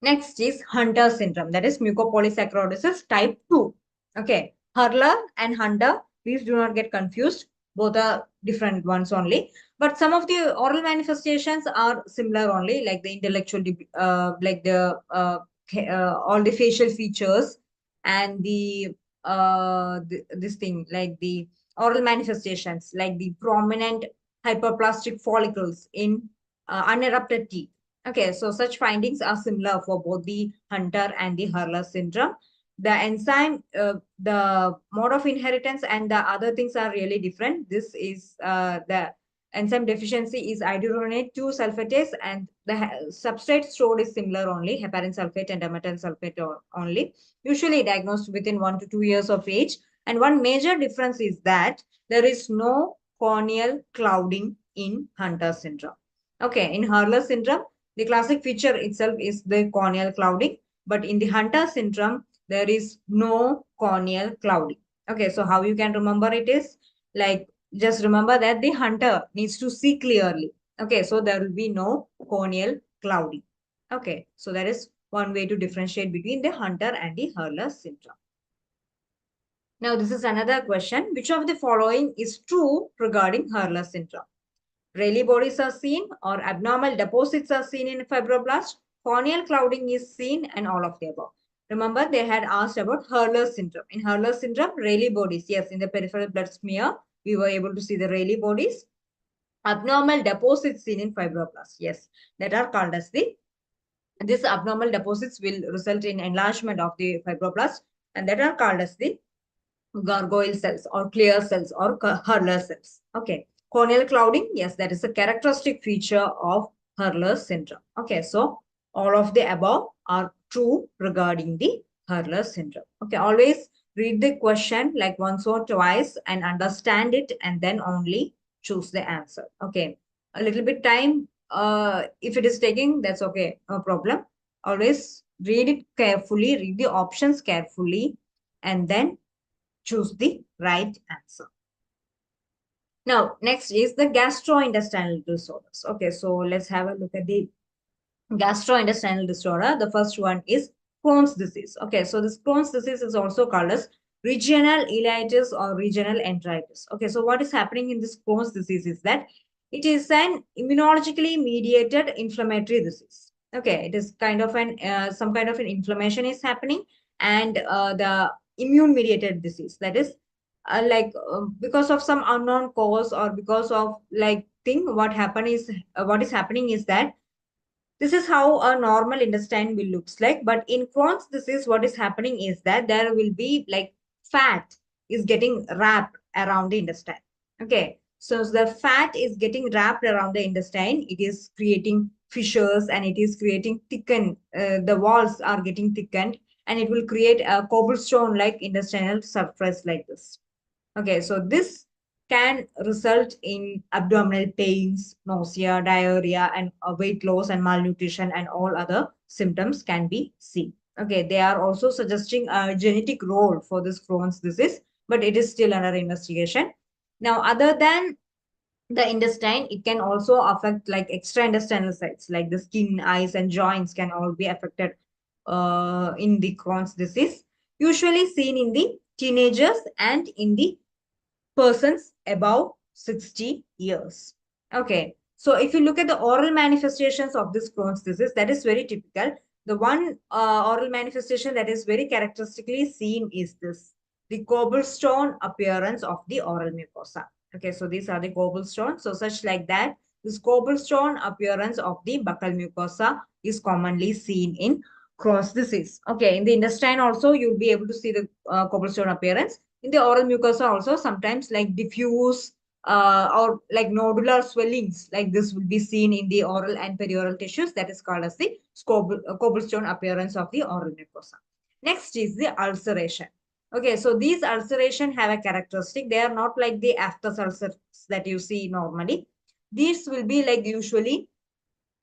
Next is Hunter syndrome, that is mucopolysaccharidosis type 2. Okay, Hurler and Hunter, please do not get confused. Both are different ones only. But some of the oral manifestations are similar only, like the intellectual, like the all the facial features and this thing, like the oral manifestations, like the prominent hyperplastic follicles in unerupted teeth. Okay, so such findings are similar for both the Hunter and the Hurler syndrome. The enzyme, the mode of inheritance, and the other things are really different. This is the enzyme deficiency is iduronate 2 sulfatase, and the substrate stored is similar only, heparin sulfate and amatan sulfate only. Usually diagnosed within 1 to 2 years of age. And one major difference is that there is no corneal clouding in Hunter syndrome. Okay, in Hurler syndrome, the classic feature itself is the corneal clouding, but in the Hunter syndrome, there is no corneal clouding. Okay, so how you can remember it is like, just remember that the Hunter needs to see clearly. Okay, so there will be no corneal clouding. Okay, so that is one way to differentiate between the Hunter and the Hurler syndrome. Now, this is another question. Which of the following is true regarding Hurler syndrome? Rayleigh bodies are seen or abnormal deposits are seen in fibroblast. Corneal clouding is seen and all of the above. Remember, they had asked about Hurler syndrome. In Hurler syndrome, Rayleigh bodies, yes, in the peripheral blood smear, we were able to see the Rayleigh bodies. Abnormal deposits seen in fibroblast, yes, that are called as these abnormal deposits will result in enlargement of the fibroblast, and that are called as the gargoyle cells or clear cells or Hurler cells. Okay. Corneal clouding, yes, that is a characteristic feature of Hurler syndrome. Okay, so all of the above are true regarding the Hurler syndrome. Okay, always read the question like once or twice and understand it, and then only choose the answer. Okay, a little bit time, if it is taking, that's okay, no problem. Always read it carefully, read the options carefully, and then choose the right answer. Now, next is the gastrointestinal disorders. Okay, so let's have a look at the gastrointestinal disorder. The first one is Crohn's disease. Okay, so this Crohn's disease is also called as regional ileitis or regional enteritis. Okay, so what is happening in this Crohn's disease is that it is an immunologically mediated inflammatory disease. Okay, it is kind of an some kind of an inflammation is happening, and the immune mediated disease, that is because of some unknown cause or because of like thing, what is happening is that this is how a normal intestine will looks like. But in Crohn's disease, what is happening is that there will be like fat is getting wrapped around the intestine. Okay. So the fat is getting wrapped around the intestine. It is creating fissures and it is creating thickened. The walls are getting thickened and it will create a cobblestone like intestinal surface like this. Okay. So this can result in abdominal pains, nausea, diarrhea, and weight loss and malnutrition, and all other symptoms can be seen. Okay, they are also suggesting a genetic role for this Crohn's disease, but it is still under investigation. Now, other than the intestine, it can also affect like extraintestinal sites, like the skin, eyes, and joints can all be affected in the Crohn's disease, usually seen in the teenagers and in the persons above 60 years. Okay. So if you look at the oral manifestations of this Crohn's disease, that is very typical. The one oral manifestation that is very characteristically seen is this, the cobblestone appearance of the oral mucosa. Okay, so these are the cobblestone. So such like that, this cobblestone appearance of the buccal mucosa is commonly seen in Crohn's disease. Okay, in the intestine also, you'll be able to see the cobblestone appearance. In the oral mucosa also, sometimes like diffuse or like nodular swellings like this will be seen in the oral and perioral tissues. That is called as the cobblestone appearance of the oral mucosa. Next is the ulceration. Okay, so these ulceration have a characteristic. They are not like the aphthous ulcers that you see normally. These will be like usually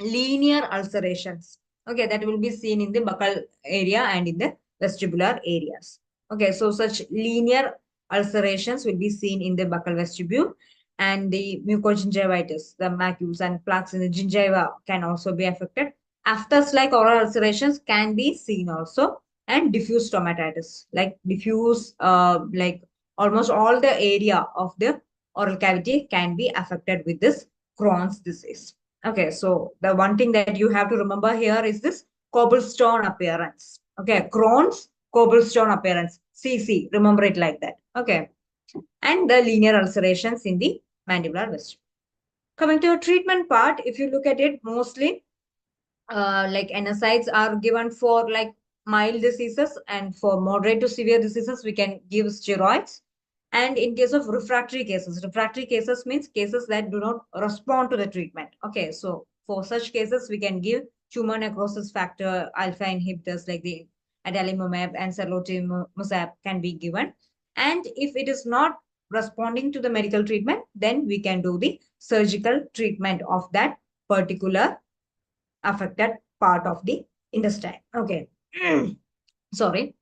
linear ulcerations. Okay, that will be seen in the buccal area and in the vestibular areas. Okay, so such linear ulcerations will be seen in the buccal vestibule, and the mucogingivitis, the macules and plaques in the gingiva can also be affected. Aphthous like oral ulcerations can be seen also, and diffuse stomatitis, like diffuse, like almost all the area of the oral cavity can be affected with this Crohn's disease. Okay, so the one thing that you have to remember here is this cobblestone appearance. Okay, Crohn's cobblestone appearance, CC, remember it like that. Okay, and the linear ulcerations in the mandibular vestibule. Coming to a treatment part, if you look at it, mostly like NSAIDs are given for like mild diseases, and for moderate to severe diseases, we can give steroids. And in case of refractory cases means cases that do not respond to the treatment. Okay, so for such cases, we can give tumor necrosis factor alpha inhibitors like the adalimumab and serlotimumab can be given. And if it is not responding to the medical treatment, then we can do the surgical treatment of that particular affected part of the intestine. Okay. Sorry.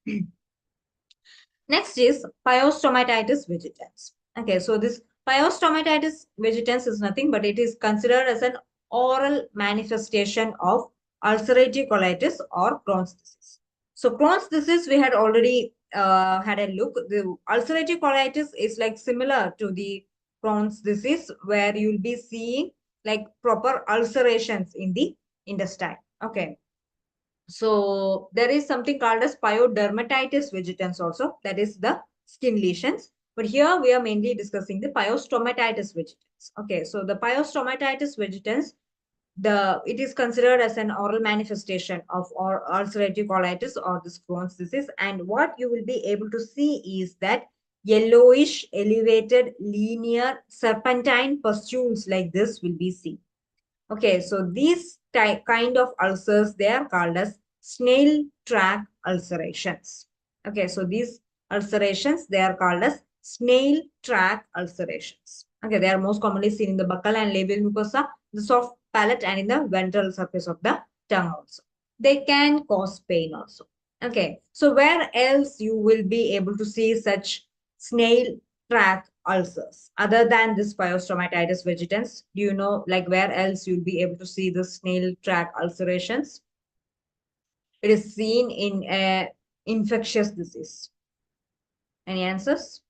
Next is pyostomatitis vegetans. Okay, so this pyostomatitis vegetans is nothing but it is considered as an oral manifestation of ulcerative colitis or Crohn's disease. So Crohn's disease, we had already had a look. The ulcerative colitis is like similar to the Crohn's disease, where you'll be seeing like proper ulcerations in the intestine. Okay. So there is something called as pyodermatitis vegetans also, that is the skin lesions. But here we are mainly discussing the pyostomatitis vegetans. Okay, so the pyostomatitis vegetans, it is considered as an oral manifestation of or ulcerative colitis or this Crohn's disease. And what you will be able to see is that yellowish, elevated, linear, serpentine pustules like this will be seen. Okay, so these kind of ulcers, they are called as snail track ulcerations. Okay, so these ulcerations, they are called as snail track ulcerations. Okay, they are most commonly seen in the buccal and labial mucosa, the soft palate, and in the ventral surface of the tongue also. They can cause pain also. Okay, so where else you will be able to see such snail track ulcers other than this pyostomatitis vegetans? Do you know like where else you'll be able to see the snail track ulcerations? It is seen in a infectious disease. Any answers?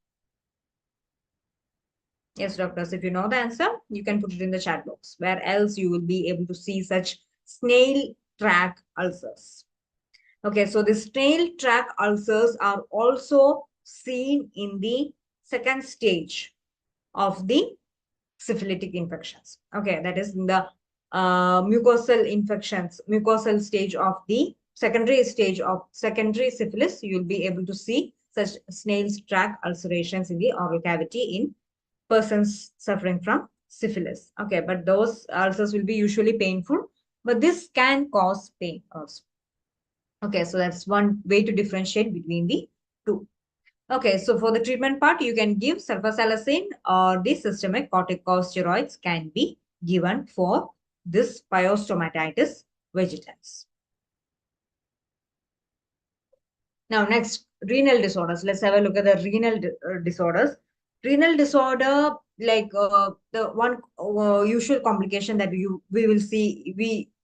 Yes, doctors, if you know the answer, you can put it in the chat box. Where else you will be able to see such snail track ulcers? Okay, so the snail track ulcers are also seen in the second stage of the syphilitic infections. Okay, that is in the mucosal infections, mucosal stage of the secondary syphilis. You'll be able to see such snail's track ulcerations in the oral cavity in persons suffering from syphilis. Okay, but those ulcers will be usually painful, but this can cause pain also. Okay, so that's one way to differentiate between the two. Okay, so for the treatment part, you can give sulfasalazine or the systemic corticosteroids can be given for this pyostomatitis vegetans. Now, next, renal disorders. Let's have a look at the renal disorders. Renal disorder, like the one usual complication that we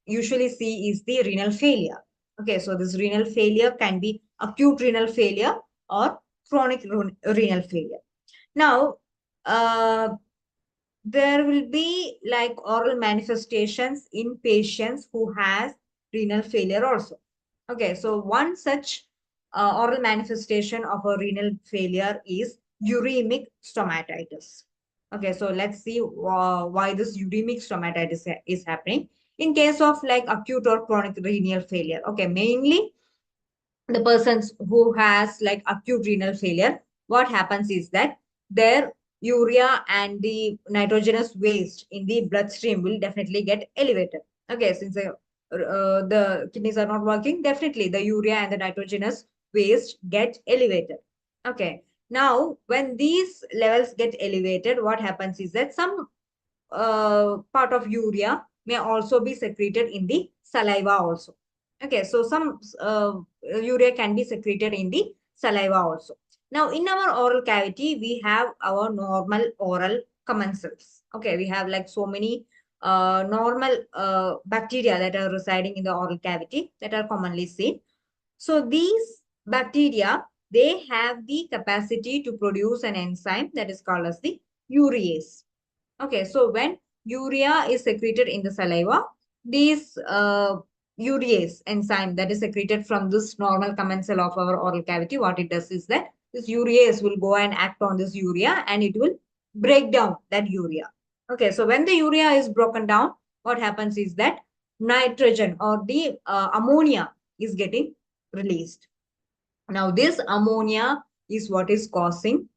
usually see is the renal failure. Okay, so this renal failure can be acute renal failure or chronic renal failure. Now, there will be like oral manifestations in patients who has renal failure also. Okay, so one such oral manifestation of a renal failure is uremic stomatitis. Okay, so let's see why this uremic stomatitis is happening in case of like acute or chronic renal failure. Okay, mainly the persons who has like acute renal failure, what happens is that their urea and the nitrogenous waste in the bloodstream will definitely get elevated. Okay, since the kidneys are not working, definitely the urea and the nitrogenous waste get elevated. Okay, now when these levels get elevated, what happens is that some part of urea may also be secreted in the saliva also. Okay, so some urea can be secreted in the saliva also. Now, in our oral cavity, we have our normal oral commensals. Okay, we have like so many normal bacteria that are residing in the oral cavity that are commonly seen. So these bacteria, they have the capacity to produce an enzyme that is called as the urease. Okay, so when urea is secreted in the saliva, these urease enzyme that is secreted from this normal commensal of our oral cavity, what it does is that this urease will go and act on this urea and it will break down that urea. Okay, so when the urea is broken down, what happens is that nitrogen or the ammonia is getting released. Now, this ammonia is what is causing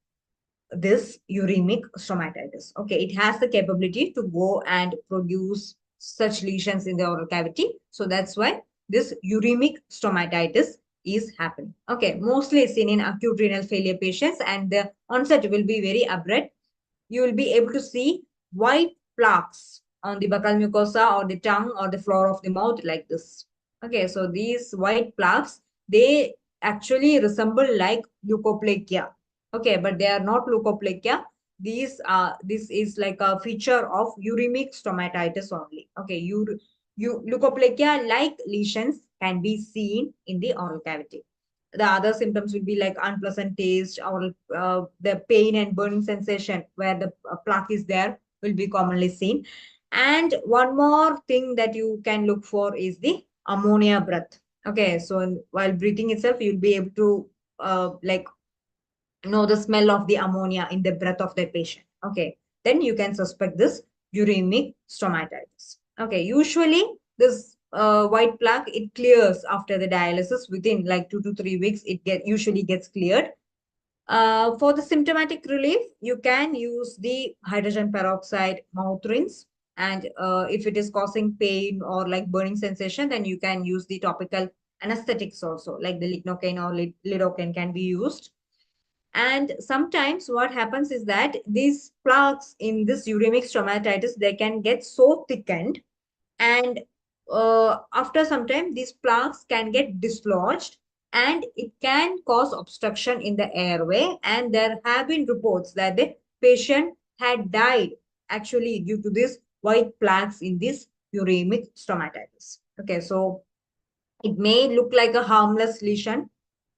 this uremic stomatitis. Okay, it has the capability to go and produce such lesions in the oral cavity. So that's why this uremic stomatitis is happening. Okay, mostly seen in acute renal failure patients and the onset will be very abrupt. You will be able to see white plaques on the buccal mucosa or the tongue or the floor of the mouth like this. Okay, so these white plaques, they actually resemble like leukoplakia. Okay, but they are not leukoplakia. This is like a feature of uremic stomatitis only. Okay, leukoplakia like lesions can be seen in the oral cavity. The other symptoms will be like unpleasant taste or the pain and burning sensation where the plaque is there will be commonly seen. And one more thing that you can look for is the ammonia breath. Okay, so while breathing itself, you'll be able to like know the smell of the ammonia in the breath of the patient. Okay, then you can suspect this uremic stomatitis. Okay, usually this white plaque, it clears after the dialysis within like 2 to 3 weeks. It usually gets cleared. For the symptomatic relief, you can use the hydrogen peroxide mouth rinse. And if it is causing pain or like burning sensation, then you can use the topical anesthetics also, like the lignocaine or lidocaine can be used. And sometimes what happens is that these plaques in this uremic stomatitis, they can get so thickened and after some time these plaques can get dislodged and it can cause obstruction in the airway, and there have been reports that the patient had died actually due to this white plaques in this uremic stomatitis. Okay, so it may look like a harmless lesion,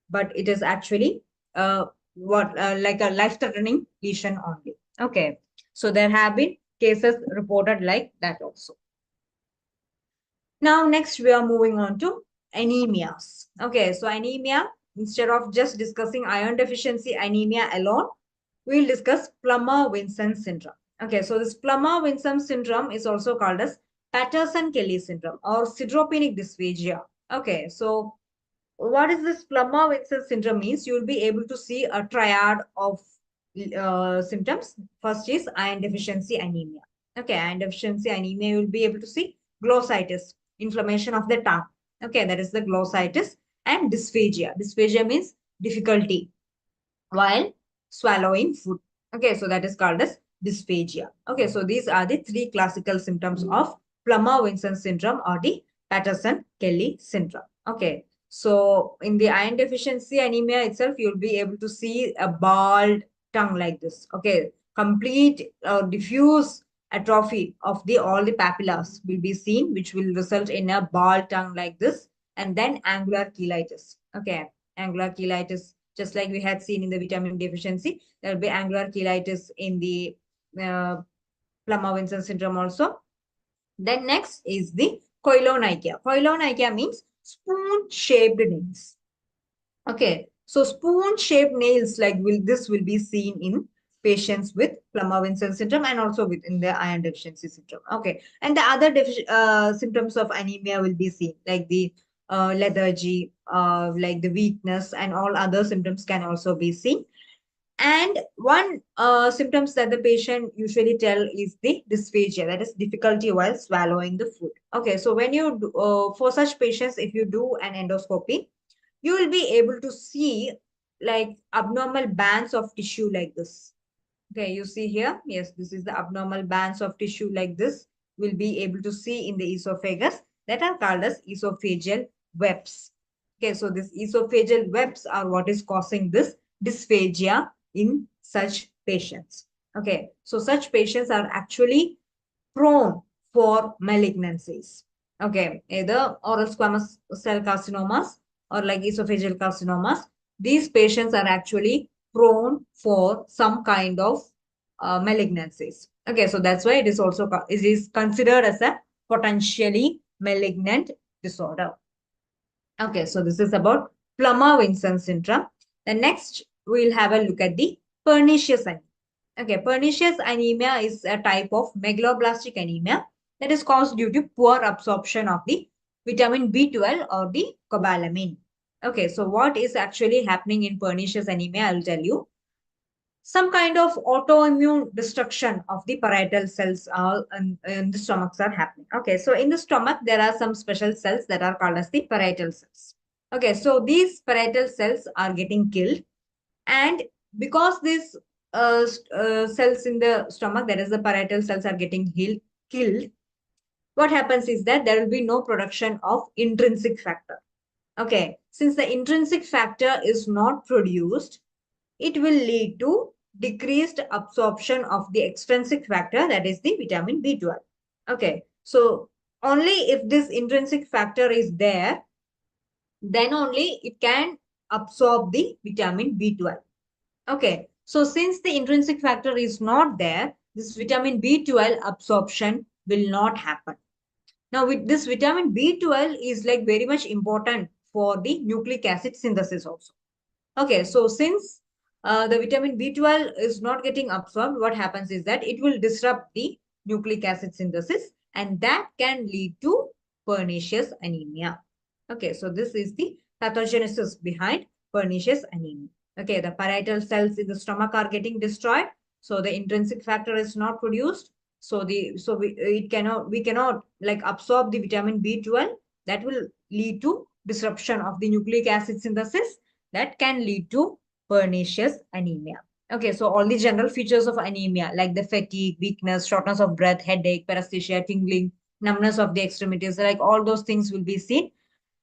but it is actually like a life-threatening lesion only. Okay, so there have been cases reported like that also. Now, next we are moving on to anemias. Okay, so anemia, instead of just discussing iron deficiency anemia alone, we'll discuss Plummer-Vinson syndrome. Okay, so this Plummer-Vinson syndrome is also called as Patterson-Kelly syndrome or sideropenic dysphagia. Okay, so what is this Plummer-Vinson syndrome means? You will be able to see a triad of symptoms. First is iron deficiency anemia. Okay, iron deficiency anemia, you will be able to see glossitis, inflammation of the tongue. Okay, that is the glossitis, and dysphagia. Dysphagia means difficulty while swallowing food. Okay, so that is called as dysphagia. Okay, so these are the three classical symptoms of Plummer-Vinson syndrome or the Patterson-Kelly syndrome. Okay, so in the iron deficiency anemia itself, you'll be able to see a bald tongue like this. Okay, complete diffuse atrophy of the all the papillas will be seen, which will result in a bald tongue like this, and then angular cheilitis. Okay, angular cheilitis, just like we had seen in the vitamin deficiency, there will be angular cheilitis in the Plummer-Vinson syndrome also. Then next is the koilonychia. Koilonychia means spoon-shaped nails. Okay, so spoon-shaped nails like this will be seen in patients with Plummer-Vinson syndrome and also within the iron deficiency syndrome. Okay, and the other symptoms of anemia will be seen like the lethargy, like the weakness, and all other symptoms can also be seen. And one symptoms that the patient usually tell is the dysphagia, that is difficulty while swallowing the food. Okay, so when you do, for such patients, if you do an endoscopy, you will be able to see like abnormal bands of tissue like this. Okay, you see here, yes, this is the abnormal bands of tissue like this. We'll be able to see in the esophagus that are called as esophageal webs. Okay, so these esophageal webs are what is causing this dysphagia in such patients. Okay, so such patients are actually prone for malignancies. Okay, either oral squamous cell carcinomas or like esophageal carcinomas. These patients are actually prone for some kind of malignancies. Okay, so that's why it is also it is considered as a potentially malignant disorder. Okay, so this is about Plummer-Vinson syndrome. The next we'll have a look at the pernicious anemia. Okay, pernicious anemia is a type of megaloblastic anemia that is caused due to poor absorption of the vitamin B12 or the cobalamin. Okay, so what is actually happening in pernicious anemia? I'll tell you. Some kind of autoimmune destruction of the parietal cells in the stomachs are happening. Okay, so in the stomach, there are some special cells that are called as the parietal cells. Okay, so these parietal cells are getting killed, and because these cells in the stomach, that is the parietal cells, are getting killed, what happens is that there will be no production of intrinsic factor. Okay, since the intrinsic factor is not produced, it will lead to decreased absorption of the extrinsic factor, that is the vitamin B12. Okay, so only if this intrinsic factor is there, then only it can absorb the vitamin B12. Okay, so since the intrinsic factor is not there, this vitamin B12 absorption will not happen. Now, with this vitamin B12 is like very much important for the nucleic acid synthesis also. Okay, so since the vitamin B12 is not getting absorbed, what happens is that it will disrupt the nucleic acid synthesis, and that can lead to pernicious anemia. Okay, so this is the pathogenesis behind pernicious anemia. Okay, the parietal cells in the stomach are getting destroyed, so the intrinsic factor is not produced. So we cannot like absorb the vitamin B12. That will lead to disruption of the nucleic acid synthesis, that can lead to pernicious anemia. Okay, so all the general features of anemia like the fatigue, weakness, shortness of breath, headache, paresthesia, tingling, numbness of the extremities, like all those things will be seen.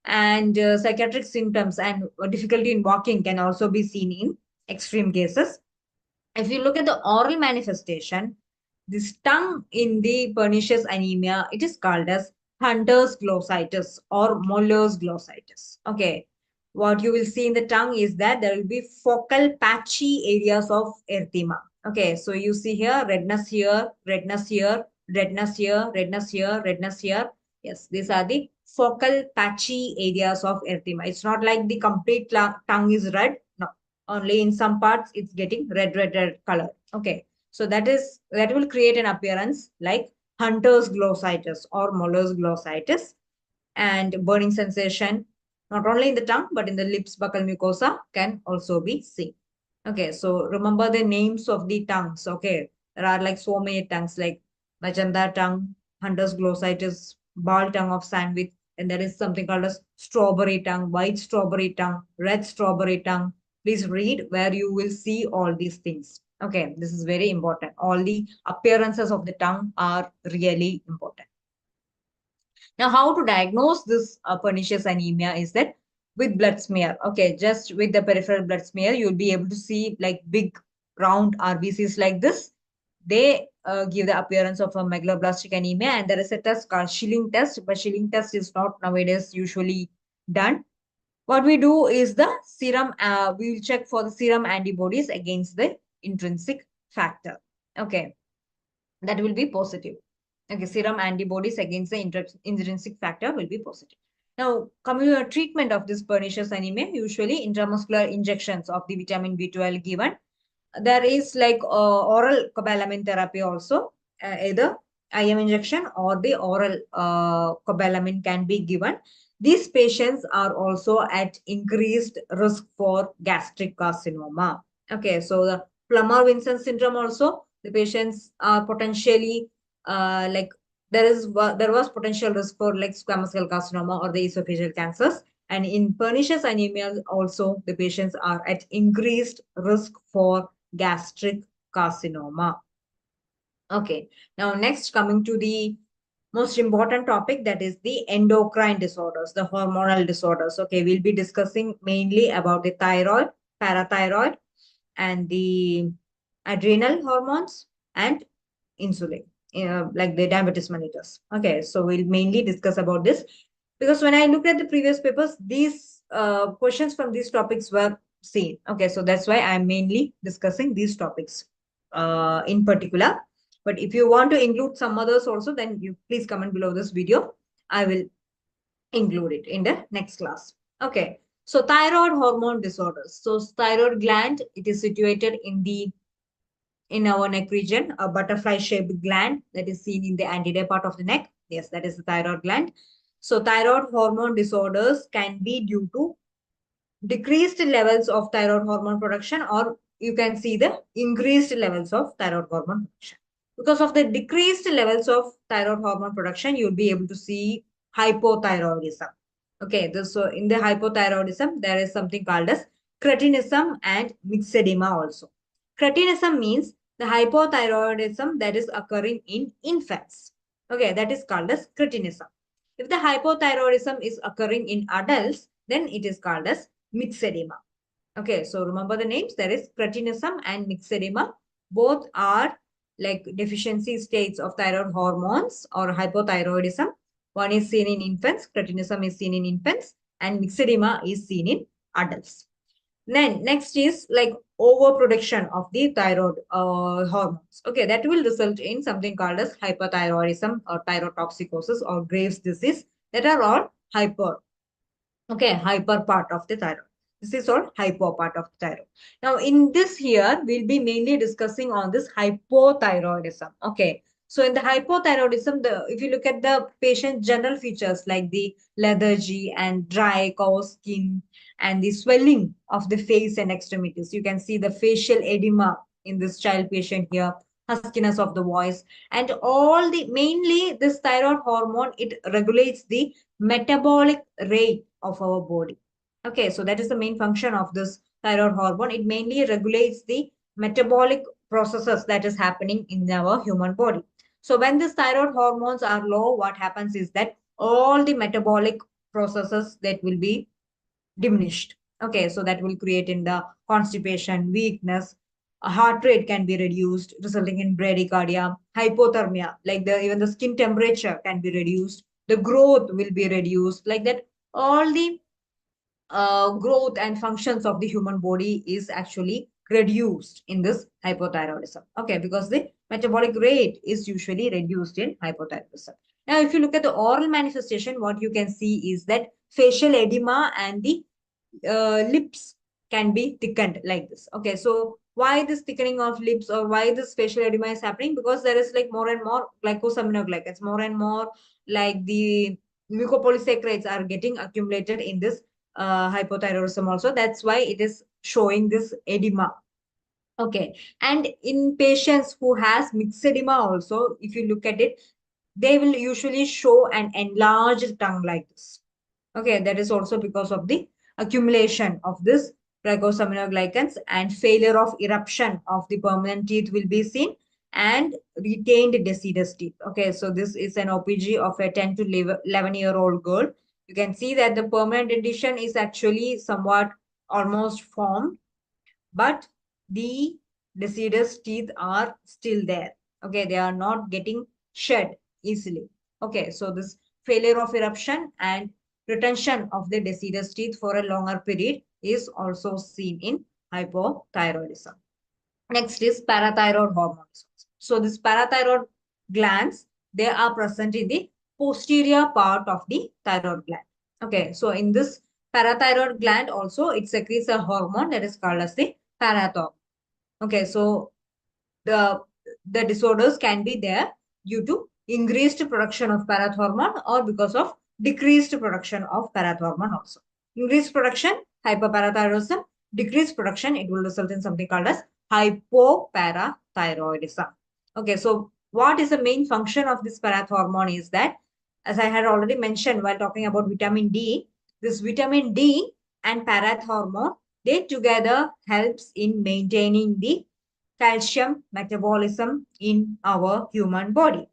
And psychiatric symptoms and difficulty in walking can also be seen in extreme cases. If you look at the oral manifestation, this tongue in the pernicious anemia, it is called as Hunter's glossitis or Moller's glossitis. Okay, what you will see in the tongue is that there will be focal patchy areas of erythema. Okay, so you see here redness here, redness here, redness here, redness here, redness here. Yes, these are the focal patchy areas of erythema. It's not like the complete tongue is red. No, only in some parts it's getting red color. Okay, so that will create an appearance like Hunter's glossitis or Moller's glossitis, and burning sensation not only in the tongue but in the lips, buccal mucosa can also be seen. Okay, so remember the names of the tongues. Okay, there are like so many tongues like magenta tongue, Hunter's glossitis, ball tongue of sandwich, and there is something called as strawberry tongue, white strawberry tongue, red strawberry tongue. Please read where you will see all these things. Okay, this is very important. All the appearances of the tongue are really important. Now, how to diagnose this pernicious anemia is that with blood smear. Okay, just with the peripheral blood smear, you'll be able to see like big round RBCs like this. They give the appearance of a megaloblastic anemia, and there is a test called Schilling test, but Schilling test is not nowadays usually done. What we do is the serum, we will check for the serum antibodies against the intrinsic factor. Okay, that will be positive. Okay, serum antibodies against the intrinsic factor will be positive. Now, coming to the treatment of this pernicious anemia, usually intramuscular injections of the vitamin B12 given. There is like oral cobalamin therapy also, either IM injection or the oral cobalamin can be given. These patients are also at increased risk for gastric carcinoma. Okay, so the Plummer-Vinson syndrome also, the patients are potentially like there was potential risk for like squamous cell carcinoma or the esophageal cancers. And in pernicious anemia also, the patients are at increased risk for gastric carcinoma. Okay, now next coming to the most important topic, that is the endocrine disorders, the hormonal disorders. Okay, we'll be discussing mainly about the thyroid, parathyroid, and the adrenal hormones and insulin. like the diabetes mellitus. Okay, so we'll mainly discuss about this because when I looked at the previous papers, these questions from these topics were seen. Okay, so that's why I'm mainly discussing these topics in particular. But if you want to include some others also, then you please comment below this video. I will include it in the next class. Okay. So thyroid hormone disorders. So thyroid gland, it is situated in our neck region, a butterfly shaped gland that is seen in the anterior part of the neck. Yes, that is the thyroid gland. So thyroid hormone disorders can be due to decreased levels of thyroid hormone production, or you can see the increased levels of thyroid hormone production. Because of the decreased levels of thyroid hormone production, you'll be able to see hypothyroidism. Okay, this, so in the hypothyroidism, there is something called as cretinism and myxedema also. Cretinism means the hypothyroidism that is occurring in infants. Okay, that is called as cretinism. If the hypothyroidism is occurring in adults, then it is called as myxedema. Okay, so remember the names. There is cretinism and myxedema. Both are like deficiency states of thyroid hormones or hypothyroidism. One is seen in infants, cretinism is seen in infants, and myxedema is seen in adults. Then next is like overproduction of the thyroid hormones. Okay, that will result in something called as hyperthyroidism or thyrotoxicosis or Graves' disease. That are all hyper. Okay, hyper part of the thyroid. This is all hypo part of the thyroid. Now, in this here, we'll be mainly discussing on this hypothyroidism. Okay. So in the hypothyroidism, if you look at the patient's general features like the lethargy and dry cow skin and the swelling of the face and extremities, you can see the facial edema in this child patient here, huskiness of the voice, and all the mainly this thyroid hormone, it regulates the metabolic rate of our body. Okay, so that is the main function of this thyroid hormone. It mainly regulates the metabolic processes that is happening in our human body. So when these thyroid hormones are low, what happens is that all the metabolic processes that will be diminished. Okay, so that will create in the constipation, weakness, a heart rate can be reduced, resulting in bradycardia, hypothermia, like the even the skin temperature can be reduced, the growth will be reduced, like that. All the growth and functions of the human body is actually reduced in this hypothyroidism. Okay, because the metabolic rate is usually reduced in hypothyroidism. Now, if you look at the oral manifestation, what you can see is that facial edema and the lips can be thickened like this. Okay, so why this thickening of lips or why this facial edema is happening? Because there is like more and more glycosaminoglycans, more and more like the mucopolysaccharides are getting accumulated in this hypothyroidism also. That's why it is showing this edema. Okay, and in patients who has myxedema also, if you look at it, they will usually show an enlarged tongue like this. Okay, that is also because of the accumulation of this glycosaminoglycans, and failure of eruption of the permanent teeth will be seen, and retained deciduous teeth. Okay, so this is an OPG of a 10 to 11-year-old girl. You can see that the permanent dentition is actually somewhat almost formed, but the deciduous teeth are still there. Okay, they are not getting shed easily. Okay, so this failure of eruption and retention of the deciduous teeth for a longer period is also seen in hypothyroidism. Next is parathyroid hormones. So this parathyroid glands, they are present in the posterior part of the thyroid gland. Okay, so in this parathyroid gland also, it secretes a hormone that is called as the parathyroid. Okay, so the the disorders can be there due to increased production of parathormone or because of decreased production of parathormone also. Increased production, hyperparathyroidism. Decreased production, it will result in something called as hypoparathyroidism. Okay, so what is the main function of this parathormone is that, as I had already mentioned while talking about vitamin D, this vitamin D and parathormone, they together helps in maintaining the calcium metabolism in our human body.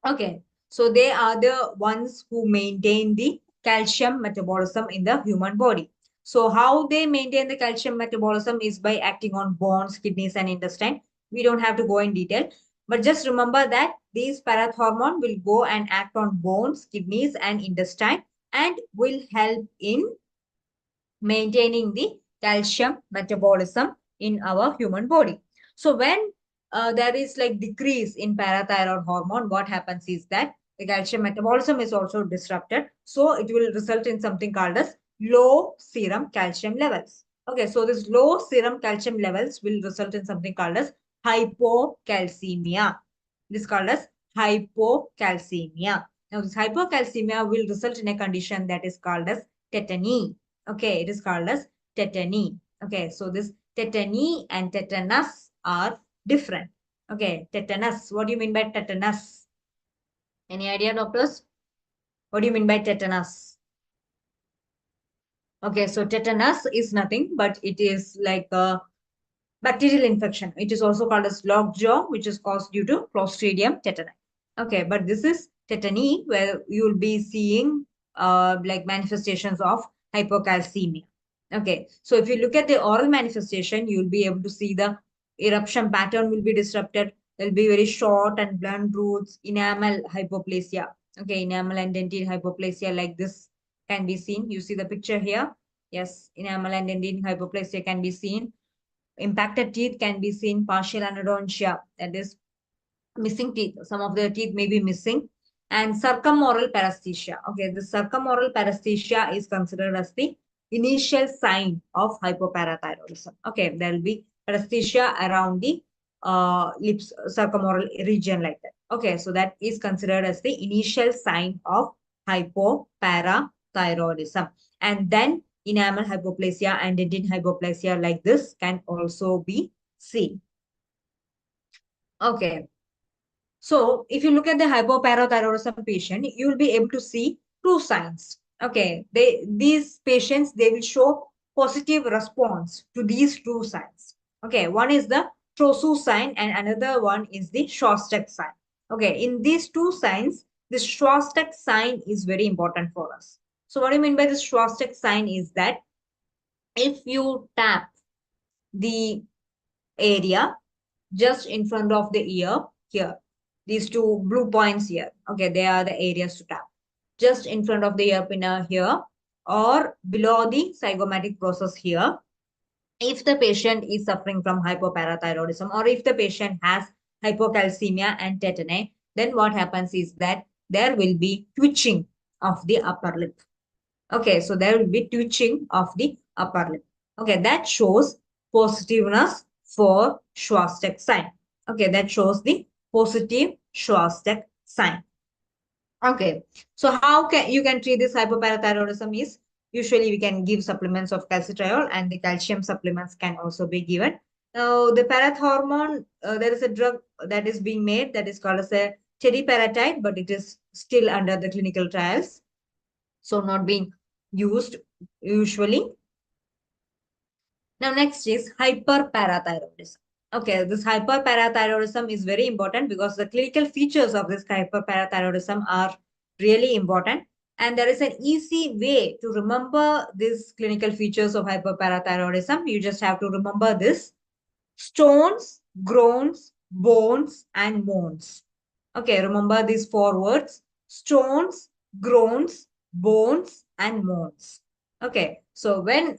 Okay, so they are the ones who maintain the calcium metabolism in the human body. So how they maintain the calcium metabolism is by acting on bones, kidneys, and intestine. We don't have to go in detail. But just remember that these parathormone will go and act on bones, kidneys, and intestine and will help in maintaining the calcium metabolism in our human body. So when there is like decrease in parathyroid hormone, what happens is that the calcium metabolism is also disrupted. So it will result in something called as low serum calcium levels. Okay, so this low serum calcium levels will result in something called as hypocalcemia. This is called as hypocalcemia. Now, this hypocalcemia will result in a condition that is called as tetany. Okay, it is called as tetany. Okay, so this tetany and tetanus are different. Okay, tetanus. What do you mean by tetanus? Any idea, doctors? What do you mean by tetanus? Okay, so tetanus is nothing, but it is like a bacterial infection. It is also called as lockjaw, which is caused due to Clostridium tetani. Okay, but this is tetany where you will be seeing like manifestations of hypocalcemia. Okay, so if you look at the oral manifestation, you will be able to see the eruption pattern will be disrupted. There will be very short and blunt roots, enamel hypoplasia. Okay, enamel and dentine hypoplasia like this can be seen. You see the picture here. Yes, enamel and dentine hypoplasia can be seen. Impacted teeth can be seen, partial anodontia, that is missing teeth. Some of the teeth may be missing. And circumoral paresthesia. Okay, the circumoral paresthesia is considered as the initial sign of hypoparathyroidism. Okay, there will be paresthesia around the lips, circumoral region like that. Okay, so that is considered as the initial sign of hypoparathyroidism. And then enamel hypoplasia and dentine hypoplasia like this can also be seen. Okay. So if you look at the hypoparathyroidism patient, you will be able to see two signs. Okay. These patients, they will show positive response to these two signs. Okay. One is the Trosu sign and another one is the Shostak sign. Okay. In these two signs, the Shostak sign is very important for us. So what do you mean by this Shostak sign is that if you tap the area just in front of the ear here, these two blue points here, okay, they are the areas to tap. Just in front of the ear pinna here or below the zygomatic process here, if the patient is suffering from hypoparathyroidism or if the patient has hypocalcemia and tetany, then what happens is that there will be twitching of the upper lip. Okay, so there will be twitching of the upper lip. Okay, that shows positiveness for Schwarzschild sign. Okay, that shows the positive Schwarzschild sign. Okay, so how can you can treat this hypoparathyroidism is usually we can give supplements of calcitriol and the calcium supplements can also be given. Now the parathormone, there is a drug that is being made that is called as a teriparatide, but it is still under the clinical trials. So not being used usually. Now next is hyperparathyroidism. Okay, this hyperparathyroidism is very important because the clinical features of this hyperparathyroidism are really important. And there is an easy way to remember these clinical features of hyperparathyroidism. You just have to remember this: stones, groans, bones, and moans. Okay, remember these four words: stones, groans, bones, and moans. Okay, so when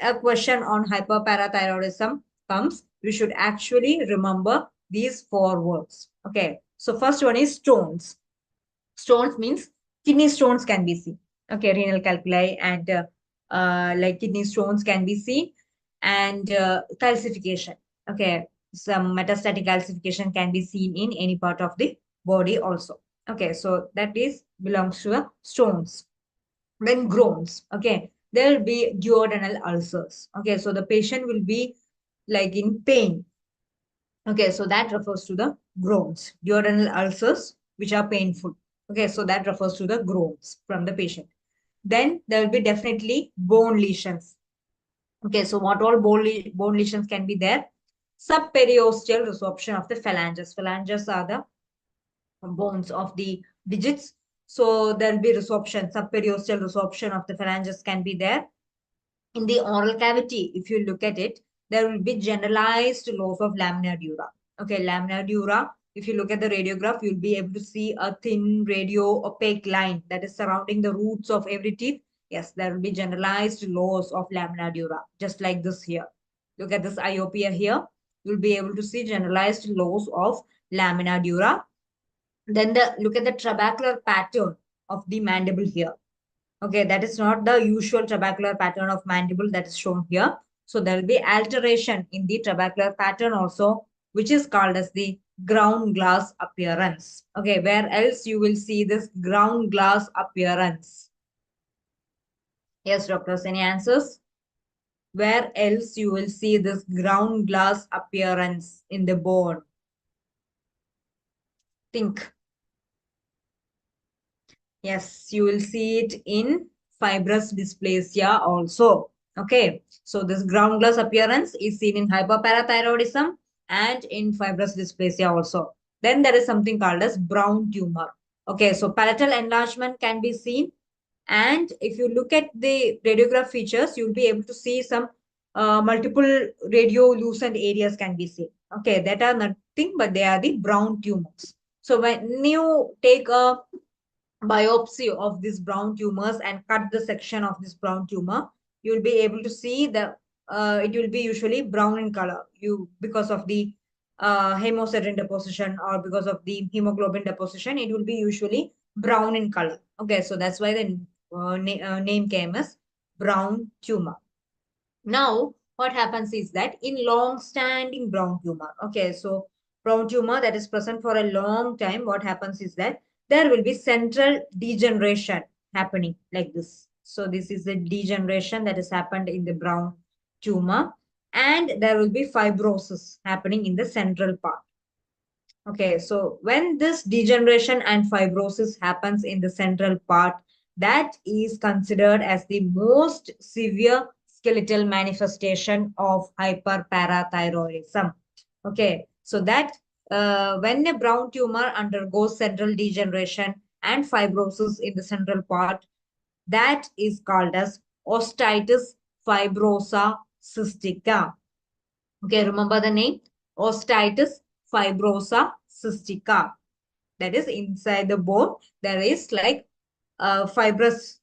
a question on hyperparathyroidism comes, you should actually remember these four words. Okay, so first one is stones. Stones means kidney stones can be seen. Okay, renal calculi and like kidney stones can be seen, and calcification. Okay, some metastatic calcification can be seen in any part of the body also. Okay, so that is belongs to the stones. Then groans. Okay, there will be duodenal ulcers. Okay, so the patient will be like in pain. Okay, so that refers to the groans, duodenal ulcers, which are painful. Okay, so that refers to the groans from the patient. Then there will be definitely bone lesions. Okay, so what all bone lesions can be there? Subperiosteal resorption of the phalanges. Phalanges are the bones of the digits. So there will be resorption, subperiosteal resorption of the phalanges can be there. In the oral cavity, if you look at it, there will be generalized loss of lamina dura. Okay, lamina dura if you look at the radiograph, you'll be able to see a thin radio opaque line that is surrounding the roots of every teeth. Yes, there will be generalized loss of lamina dura, just like this here. Look at this iopia here. You'll be able to see generalized loss of lamina dura. Then look at the trabecular pattern of the mandible here. Okay, that is not the usual trabecular pattern of mandible that is shown here. So there will be alteration in the trabecular pattern also, which is called as the ground glass appearance. Okay, where else you will see this ground glass appearance? Yes, doctors, any answers? Where else you will see this ground glass appearance in the bone? Think. Yes, you will see it in fibrous dysplasia also. Okay, so this ground glass appearance is seen in hyperparathyroidism and in fibrous dysplasia also. Then there is something called as brown tumor. Okay, so palatal enlargement can be seen. And if you look at the radiograph features, you'll be able to see some multiple radiolucent areas can be seen. Okay, that are nothing but they are the brown tumors. So when you take a biopsy of these brown tumors and cut the section of this brown tumor, you'll be able to see the it will be usually brown in color because of the hemosiderin deposition or because of the hemoglobin deposition. It will be usually brown in color. Okay, so that's why the name came as brown tumor. Now, what happens is that in long-standing brown tumor, okay, so brown tumor that is present for a long time, what happens is that there will be central degeneration happening like this. So this is the degeneration that has happened in the brown tumor, and there will be fibrosis happening in the central part. Okay, so when this degeneration and fibrosis happens in the central part, that is considered as the most severe skeletal manifestation of hyperparathyroidism. Okay, so that when a brown tumor undergoes central degeneration and fibrosis in the central part, that is called as osteitis fibrosa cystica. Okay, remember the name? Osteitis fibrosa cystica. That is inside the bone. There is like a fibrous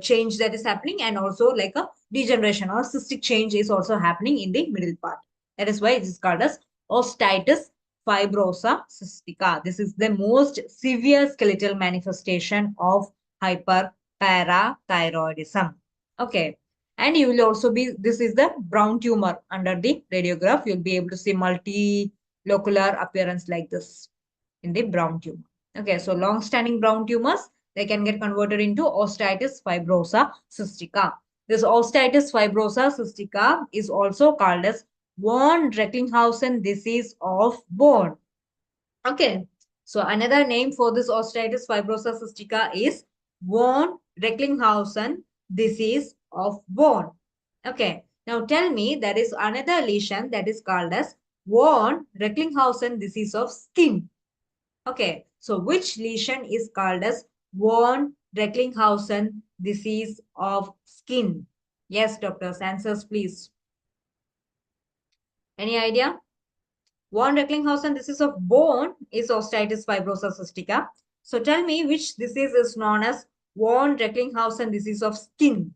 change that is happening, and also like a degeneration or cystic change is also happening in the middle part. That is why it is called as osteitis fibrosa cystica. This is the most severe skeletal manifestation of hyperparathyroidism. Okay. And you will also be, this is the brown tumor under the radiograph. You'll be able to see multilocular appearance like this in the brown tumor. Okay, so long-standing brown tumors, they can get converted into osteitis fibrosa cystica. This osteitis fibrosa cystica is also called as von Recklinghausen disease of bone. Okay, so another name for this osteitis fibrosa cystica is von Recklinghausen disease of bone. Okay, now tell me, there is another lesion that is called as von Recklinghausen disease of skin. Okay, so which lesion is called as von Recklinghausen disease of skin? Yes, doctors, answers please. Any idea? Von Recklinghausen disease of bone is osteitis fibrosa cystica. So tell me which disease is known as von Recklinghausen disease of skin.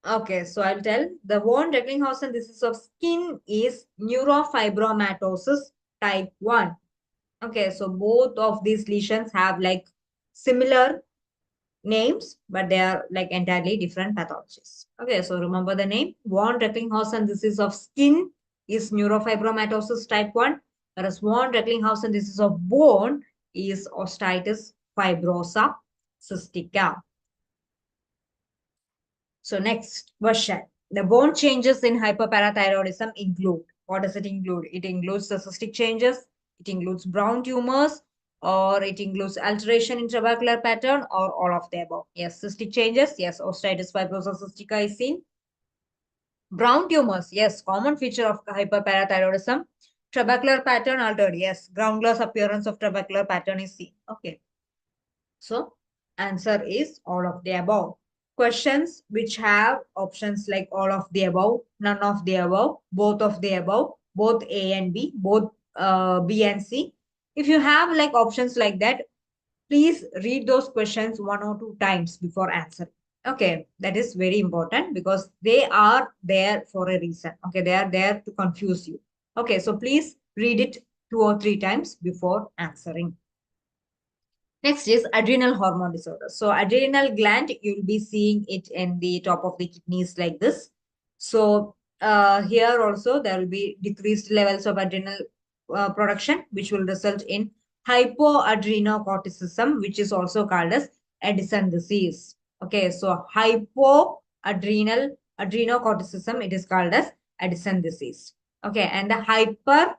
Okay, so I'll tell. The von Recklinghausen disease of skin is neurofibromatosis type 1. Okay, so both of these lesions have like similar names, but they are like entirely different pathologies. Okay, so remember the name. Von Recklinghausen disease of skin is neurofibromatosis type 1, whereas von Recklinghausen disease of bone is osteitis fibrosa cystica. So next question. The bone changes in hyperparathyroidism include, what does it include? It includes the cystic changes, it includes brown tumors, or it includes alteration in trabecular pattern, or all of the above. Yes, cystic changes. Yes, osteitis fibrosa cystica is seen. Brown tumors. Yes, common feature of hyperparathyroidism. Trabecular pattern altered. Yes, ground glass appearance of trabecular pattern is seen. Okay. So answer is all of the above. Questions which have options like all of the above, none of the above, both of the above, both A and B, both B and C. If you have like options like that, please read those questions 1 or 2 times before answering. Okay, that is very important because they are there for a reason. Okay, they are there to confuse you. Okay, so please read it 2 or 3 times before answering. Next is adrenal hormone disorder. So adrenal gland, you'll be seeing it in the top of the kidneys like this. So here also there will be decreased levels of adrenal production, which will result in hypoadrenocorticism, which is also called as Addison disease. Okay, so hypoadrenal adrenocorticism, it is called as Addison disease. Okay, and the hyper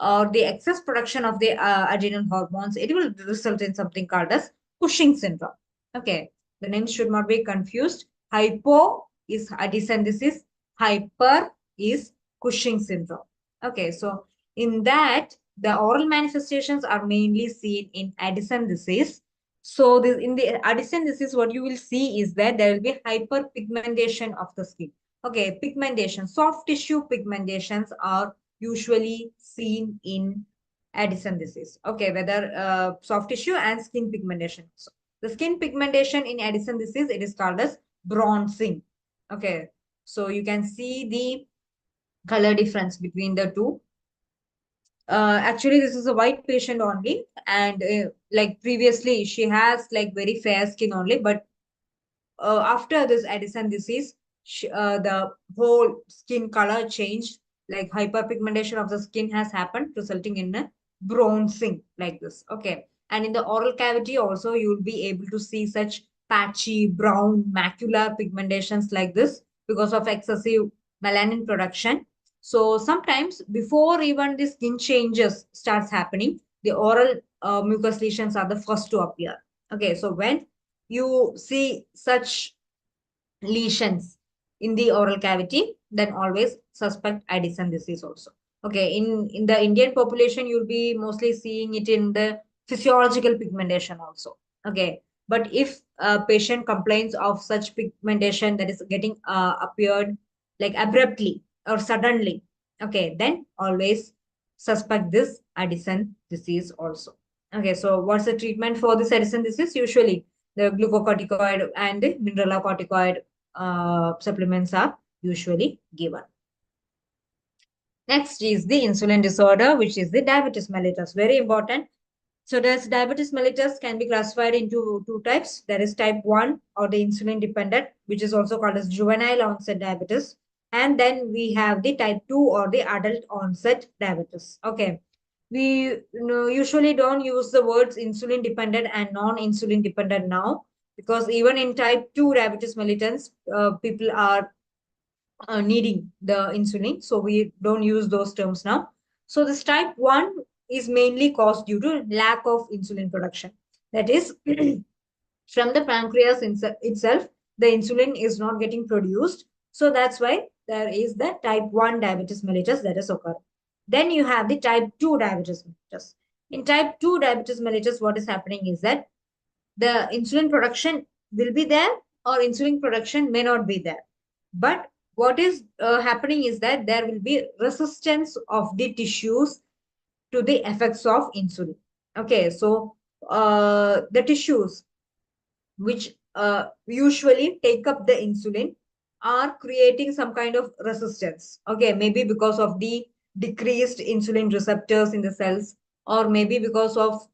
or the excess production of the adrenal hormones, it will result in something called as Cushing syndrome. Okay, the names should not be confused. Hypo is Addison disease, hyper is Cushing syndrome. Okay, so in that, the oral manifestations are mainly seen in Addison disease. So this, in the Addison disease, what you will see is that there will be hyperpigmentation of the skin. Okay, pigmentation, soft tissue pigmentations are usually seen in Addison disease. Okay, whether soft tissue and skin pigmentation. So the skin pigmentation in Addison disease, it is called as bronzing. Okay, so you can see the color difference between the two. Actually, this is a white patient only, and like previously, she has like very fair skin only, but after this Addison disease, the whole skin color changed, like hyperpigmentation of the skin has happened, resulting in a bronzing like this. Okay. And in the oral cavity also, you will be able to see such patchy brown macular pigmentations like this because of excessive melanin production. So sometimes before even the skin changes starts happening, the oral mucus lesions are the first to appear. Okay. So when you see such lesions in the oral cavity, then always suspect Addison disease also. Okay, in the Indian population, you'll be mostly seeing it in the physiological pigmentation also. Okay, but if a patient complains of such pigmentation that is getting appeared like abruptly or suddenly, okay, then always suspect this Addison disease also. Okay, so what's the treatment for this Addison disease? Usually the glucocorticoid and the mineralocorticoid supplements are usually given. Next is the insulin disorder, which is the diabetes mellitus. Very important. So there's diabetes mellitus can be classified into two types. There is type 1 or the insulin dependent, which is also called as juvenile onset diabetes. And then we have the type 2 or the adult onset diabetes. Okay. We usually don't use the words insulin dependent and non-insulin dependent now, because even in type 2 diabetes mellitus, people are needing the insulin. So we don't use those terms now. So this type 1 is mainly caused due to lack of insulin production. That is, from the pancreas itself, the insulin is not getting produced. So that's why there is the type 1 diabetes mellitus that is occurring. Then you have the type 2 diabetes mellitus. In type 2 diabetes mellitus, what is happening is that the insulin production will be there or insulin production may not be there. But what is happening is that there will be resistance of the tissues to the effects of insulin. Okay, so the tissues which usually take up the insulin are creating some kind of resistance. Okay, maybe because of the decreased insulin receptors in the cells, or maybe because of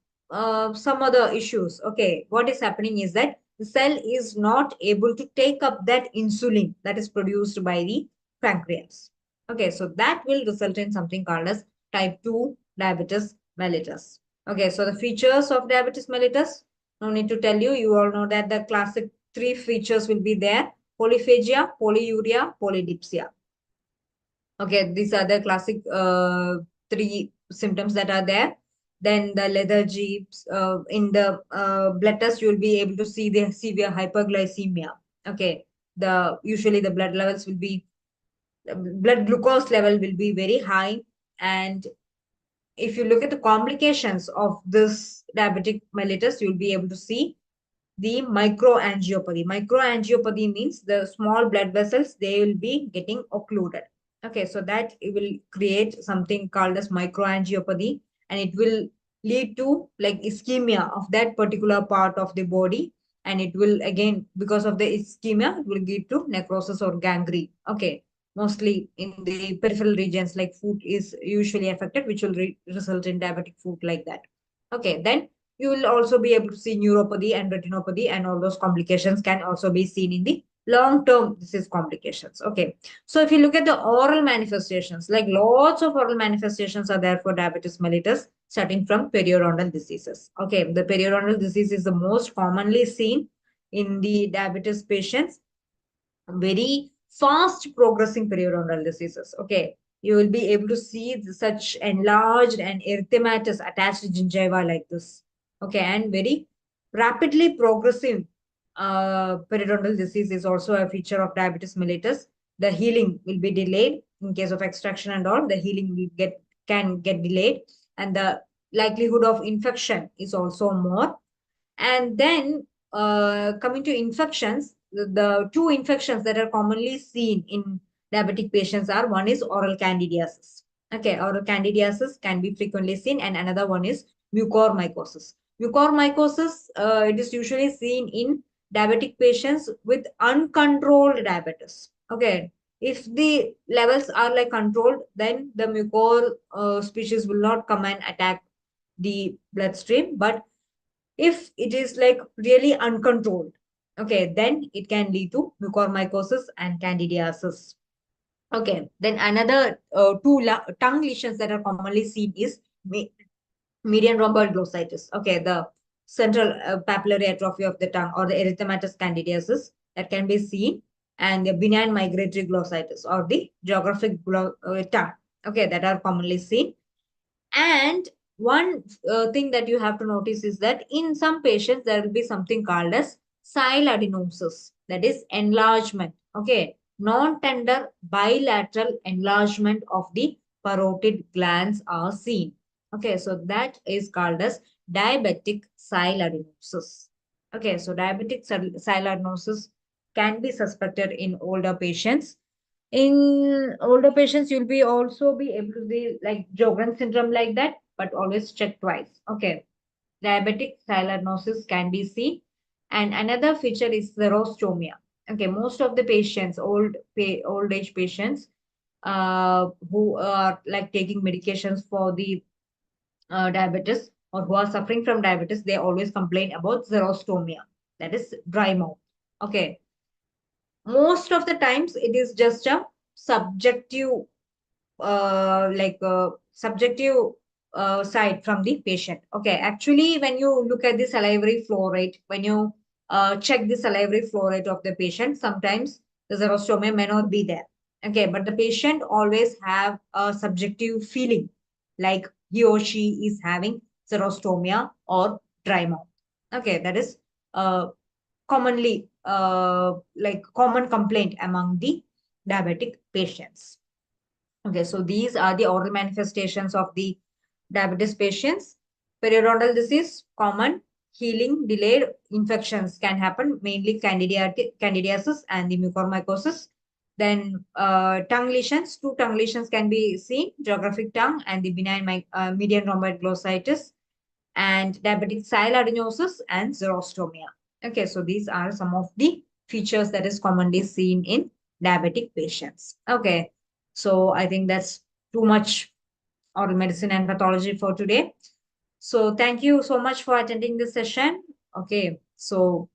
some other issues. Okay, what is happening is that the cell is not able to take up that insulin that is produced by the pancreas. Okay, so that will result in something called as type 2 diabetes mellitus. Okay, so the features of diabetes mellitus, no need to tell you. You all know that the classic three features will be there: polyphagia, polyuria, polydipsia. Okay, these are the classic three symptoms that are there. Then the lethargy, in the blood test, you will be able to see the severe hyperglycemia. Okay, usually the blood levels will be, blood glucose level will be very high. And if you look at the complications of this diabetic mellitus, you'll be able to see the microangiopathy. Microangiopathy means the small blood vessels, they will be getting occluded. Okay, so that it will create something called as microangiopathy, and it will lead to like ischemia of that particular part of the body, and it will again, because of the ischemia, it will lead to necrosis or gangrene. Okay, mostly in the peripheral regions, like foot is usually affected, which will result in diabetic foot like that. Okay, then you will also be able to see neuropathy and retinopathy, and all those complications can also be seen in the long term disease complications. Okay, so if you look at the oral manifestations, like lots of oral manifestations are there for diabetes mellitus, starting from periodontal diseases. Okay, the periodontal disease is the most commonly seen in the diabetes patients, very fast progressing periodontal diseases. Okay, you will be able to see such enlarged and erythematous attached gingiva like this. Okay, and very rapidly progressive periodontal disease is also a feature of diabetes mellitus. The healing will be delayed in case of extraction and all. The healing will can get delayed, and the likelihood of infection is also more. And then coming to infections, the two infections that are commonly seen in diabetic patients are, one is oral candidiasis. Okay, oral candidiasis can be frequently seen, and another one is mucormycosis. Mucormycosis, it is usually seen in diabetic patients with uncontrolled diabetes. Okay, if the levels are like controlled, then the mucor species will not come and attack the bloodstream. But if it is like really uncontrolled, okay, then it can lead to mucormycosis and candidiasis. Okay, then another two tongue lesions that are commonly seen is median rhomboid glossitis. Okay, the central papillary atrophy of the tongue, or the erythematous candidiasis that can be seen, and the benign migratory glossitis, or the geographic tongue. Okay, that are commonly seen. And one thing that you have to notice is that in some patients, there will be something called as adenosis, that is enlargement. Okay, non-tender bilateral enlargement of the parotid glands are seen. Okay, so that is called as diabetic adenosis. Okay, so diabetic adenosis can be suspected in older patients. In older patients, you'll be also be able to see like Sjogren's syndrome like that, but always check twice. Okay, diabetic cyanosis can be seen. And another feature is xerostomia. Okay, most of the patients, old age patients, who are like taking medications for the diabetes, or who are suffering from diabetes, they always complain about xerostomia, that is dry mouth. Okay, most of the times it is just a subjective subjective side from the patient. Okay, actually, when you look at the salivary flow rate, when you check the salivary flow rate of the patient, sometimes the xerostomia may not be there. Okay, but the patient always have a subjective feeling like he or she is having xerostomia or dry mouth. Okay, that is commonly like common complaint among the diabetic patients. Okay, so these are the oral manifestations of the diabetes patients. Periodontal disease, common, healing delayed, infections can happen, mainly candidiasis and the mucormycosis. Then tongue lesions, two tongue lesions can be seen, geographic tongue and the benign median rhomboid glossitis, and diabetic adenosis and xerostomia. Okay, so these are some of the features that is commonly seen in diabetic patients. Okay, so I think that's too much oral medicine and pathology for today. So thank you so much for attending this session. Okay, so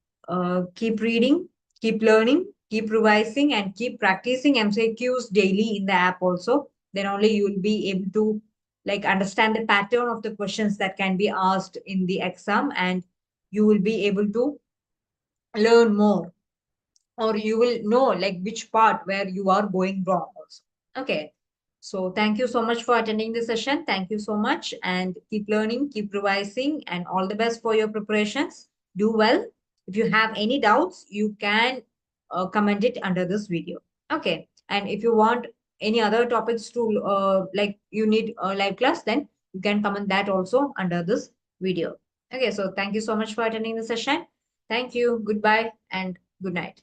keep reading, keep learning, keep revising, and keep practicing MCQs daily in the app also. Then only you will be able to like understand the pattern of the questions that can be asked in the exam, and you will be able to learn more, or you will know like which part where you are going wrong also. Okay, so thank you so much for attending the session. Thank you so much, and keep learning, keep revising, and all the best for your preparations. Do well. If you have any doubts, you can comment it under this video. Okay, and if you want any other topics to like you need a live class, then you can comment that also under this video. Okay, so thank you so much for attending the session. Thank you, goodbye, and good night.